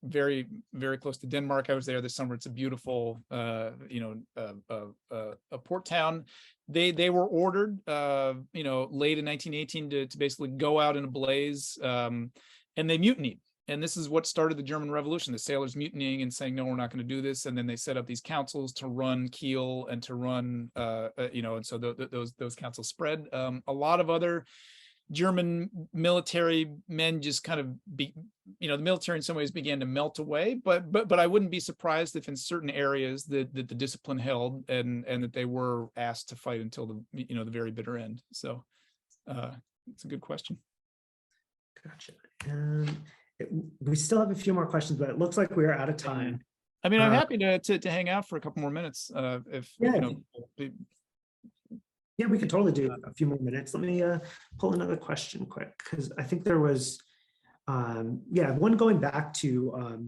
very, very close to Denmark. I was there this summer. It's a beautiful, a port town. They were ordered, late in 1918 to basically go out in a blaze, and they mutinied. And this is what started the German Revolution, the sailors mutinying and saying, no, we're not going to do this. And then they set up these councils to run Kiel and to run, and so those councils spread. A lot of other German military men just kind of, the military in some ways began to melt away. But I wouldn't be surprised if in certain areas that the discipline held and that they were asked to fight until the very bitter end. So it's a good question. Gotcha. We still have a few more questions, but it looks like we are out of time. I mean, I'm happy to hang out for a couple more minutes. Yeah, we could totally do a few more minutes. Let me pull another question quick, because I think there was, one going back to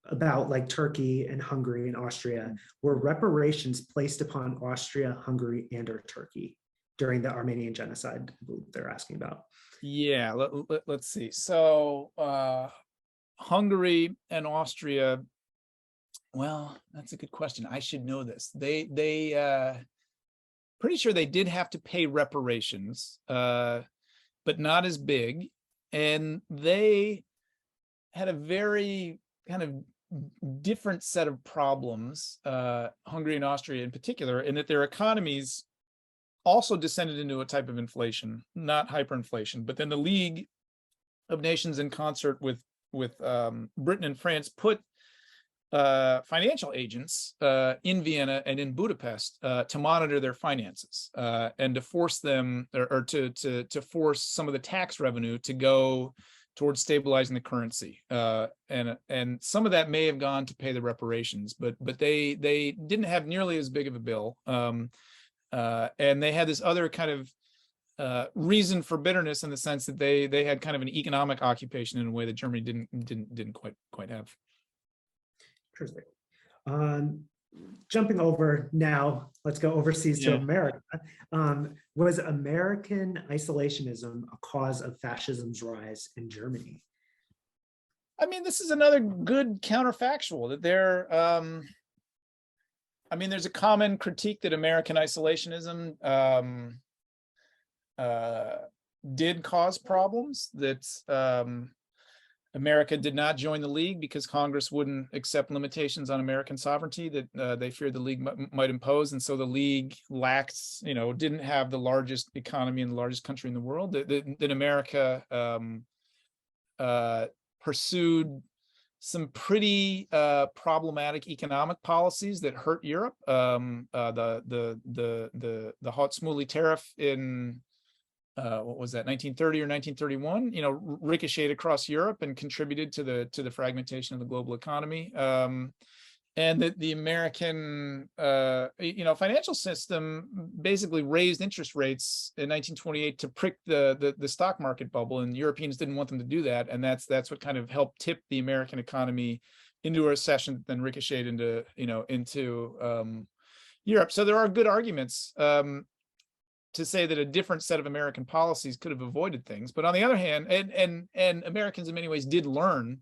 about like Turkey and Hungary and Austria. Were reparations placed upon Austria, Hungary, and/or Turkey during the Armenian genocide? I believe they're asking about. Yeah, let's see. So Hungary and Austria, well, that's a good question. I should know this. They pretty sure they did have to pay reparations, but not as big. And they had a very kind of different set of problems, Hungary and Austria in particular, in that their economies also descended into a type of inflation, not hyperinflation. But then the League of Nations, in concert with Britain and France, put financial agents in Vienna and in Budapest to monitor their finances and to force them, or to force some of the tax revenue to go towards stabilizing the currency. And some of that may have gone to pay the reparations, but they didn't have nearly as big of a bill. And they had this other kind of reason for bitterness, in the sense that they had kind of an economic occupation in a way that Germany didn't quite have. Interesting. Jumping over now, let's go overseas to America. Was American isolationism a cause of fascism's rise in Germany? I mean, this is another good counterfactual that I mean, there's a common critique that American isolationism did cause problems, that America did not join the League because Congress wouldn't accept limitations on American sovereignty that they feared the League might impose. And so the League lacked, didn't have the largest economy and the largest country in the world. That America pursued some pretty problematic economic policies that hurt Europe. The Hart-Smooly tariff in what was that, 1930 or 1931, ricocheted across Europe and contributed to the fragmentation of the global economy. And that the American financial system basically raised interest rates in 1928 to prick the stock market bubble, and Europeans didn't want them to do that, and that's what kind of helped tip the American economy into a recession, then ricocheted into Europe. So there are good arguments to say that a different set of American policies could have avoided things. But on the other hand, and Americans in many ways did learn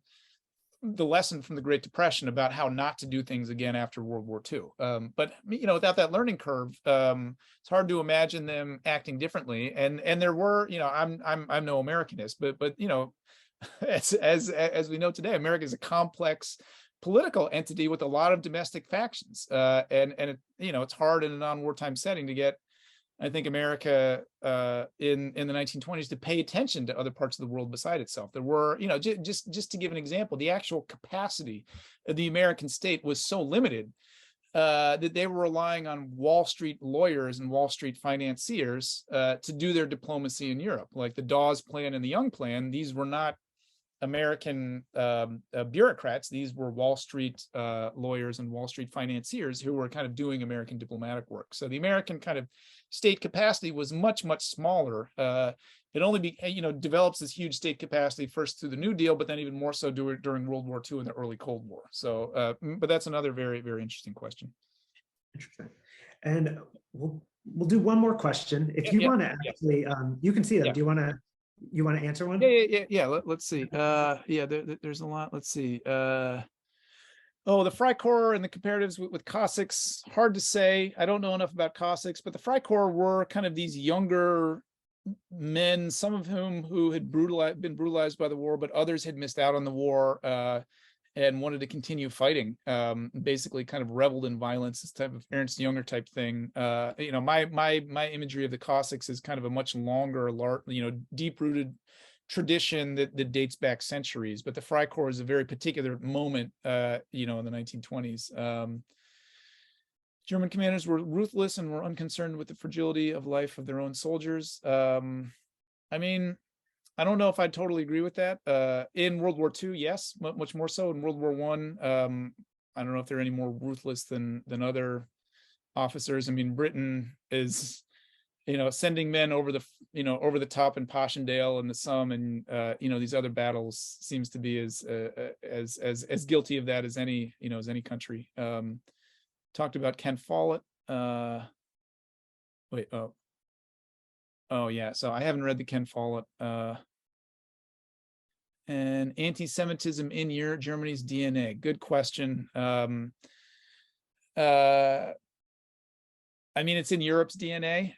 the lesson from the Great Depression about how not to do things again after World War II. But without that learning curve, it's hard to imagine them acting differently. And there were, I'm no Americanist, but as we know today, America is a complex political entity with a lot of domestic factions, and it's hard in a non-wartime setting to get, I think, America in the 1920s to pay attention to other parts of the world beside itself. There were, just to give an example, the actual capacity of the American state was so limited that they were relying on Wall Street lawyers and Wall Street financiers to do their diplomacy in Europe. Like the Dawes Plan and the Young Plan, these were not American bureaucrats. These were Wall Street lawyers and Wall Street financiers who were kind of doing American diplomatic work. So the American kind of state capacity was much, much smaller. It only develops this huge state capacity first through the New Deal, but then even more so during World War II and the early Cold War. So, but that's another very, very interesting question. Interesting. And we'll do one more question. If you want to actually, you can see them. Do you want to answer one? Yeah. Let's see. There's a lot. Let's see. The Freikorps and the comparatives with Cossacks, hard to say. I don't know enough about Cossacks, but the Freikorps were kind of these younger men, some of whom who had been brutalized by the war, but others had missed out on the war and wanted to continue fighting. Basically, kind of reveled in violence, this type of Ernst Jünger type thing. My imagery of the Cossacks is kind of a much longer, deep-rooted tradition that dates back centuries. But the Freikorps is a very particular moment, in the 1920s. German commanders were ruthless and were unconcerned with the fragility of life of their own soldiers. I mean, I don't know if I totally agree with that. In World War II, yes, much more so. In World War I, I don't know if they're any more ruthless than other officers. I mean, Britain is, sending men over the top in Passchendaele and the Somme, and these other battles seems to be as guilty of that as any country. Talked about Ken Follett. Oh yeah, so I haven't read the Ken Follett. And anti-Semitism in Germany's DNA. Good question. I mean, it's in Europe's DNA.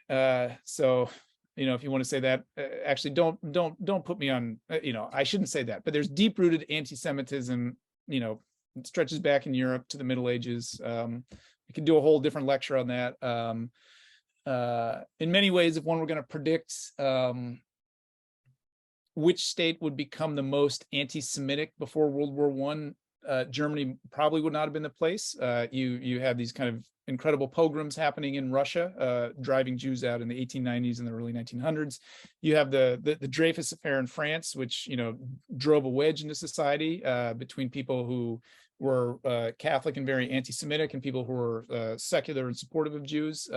So, if you want to say that, actually, don't put me on. I shouldn't say that. But there's deep-rooted anti-Semitism. It stretches back in Europe to the Middle Ages. We can do a whole different lecture on that. In many ways, if one were going to predict which state would become the most anti-Semitic before World War I, Germany probably would not have been the place. You have these kind of incredible pogroms happening in Russia, driving Jews out in the 1890s and the early 1900s. You have the Dreyfus affair in France, which drove a wedge into society between people who were Catholic and very anti-Semitic and people who were secular and supportive of Jews.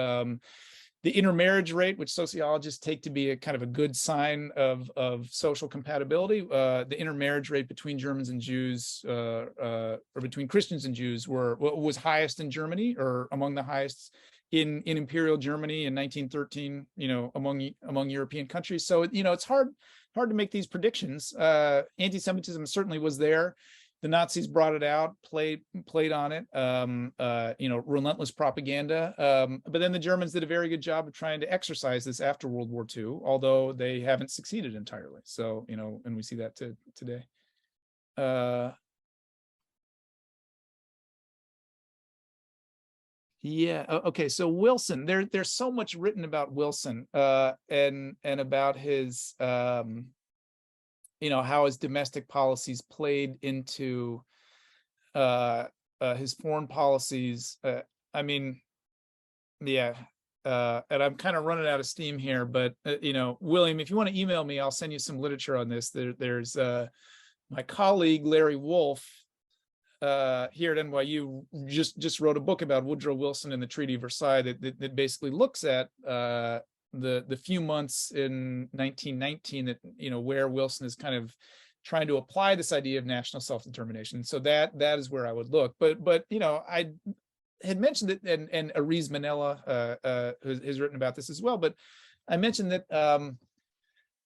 The intermarriage rate, which sociologists take to be a kind of a good sign of social compatibility, the intermarriage rate between Germans and Jews, or between Christians and Jews, was highest in Germany, or among the highest in Imperial Germany in 1913. Among European countries. So it's hard hard to make these predictions. Anti-Semitism certainly was there. The Nazis brought it out, played on it, relentless propaganda. But then the Germans did a very good job of trying to exercise this after World War II, although they haven't succeeded entirely. So, and we see that today. Yeah. Okay. So Wilson, there's so much written about Wilson, and about his, how his domestic policies played into his foreign policies. I mean, yeah. And I'm kind of running out of steam here, but William, if you want to email me, I'll send you some literature on this. There's my colleague Larry Wolf here at NYU just wrote a book about Woodrow Wilson and the Treaty of Versailles that basically looks at the few months in 1919 that where Wilson is kind of trying to apply this idea of national self-determination. So that is where I would look. But I had mentioned it, and Aries Manella has written about this as well. But I mentioned that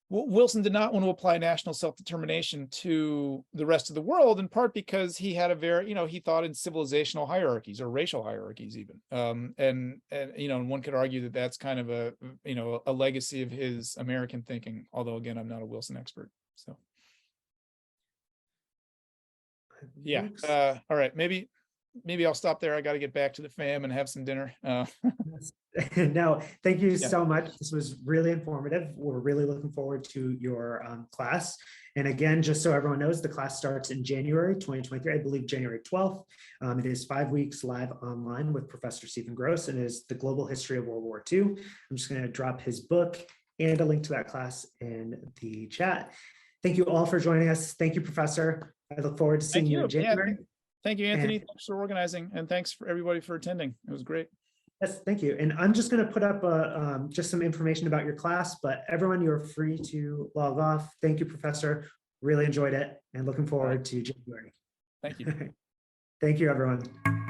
Wilson did not want to apply national self-determination to the rest of the world, in part because he had a very, he thought in civilizational hierarchies or racial hierarchies even. And one could argue that that's kind of a legacy of his American thinking, although again, I'm not a Wilson expert. So yeah. All right, maybe I'll stop there. I got to get back to the fam and have some dinner. No, thank you so much. This was really informative. We're really looking forward to your class. And again, just so everyone knows, the class starts in January 2023, I believe January 12th. It is 5 weeks live online with Professor Stephen Gross, and is the global history of World War II. I'm just going to drop his book and a link to that class in the chat. Thank you all for joining us. Thank you, Professor. I look forward to seeing you in January. Yeah, thank you, Anthony. Thanks for organizing, and thanks for everybody for attending. It was great. Yes, thank you. And I'm just going to put up just some information about your class, but everyone, you're free to log off. Thank you, Professor. Really enjoyed it and looking forward to January. Thank you. Thank you, everyone.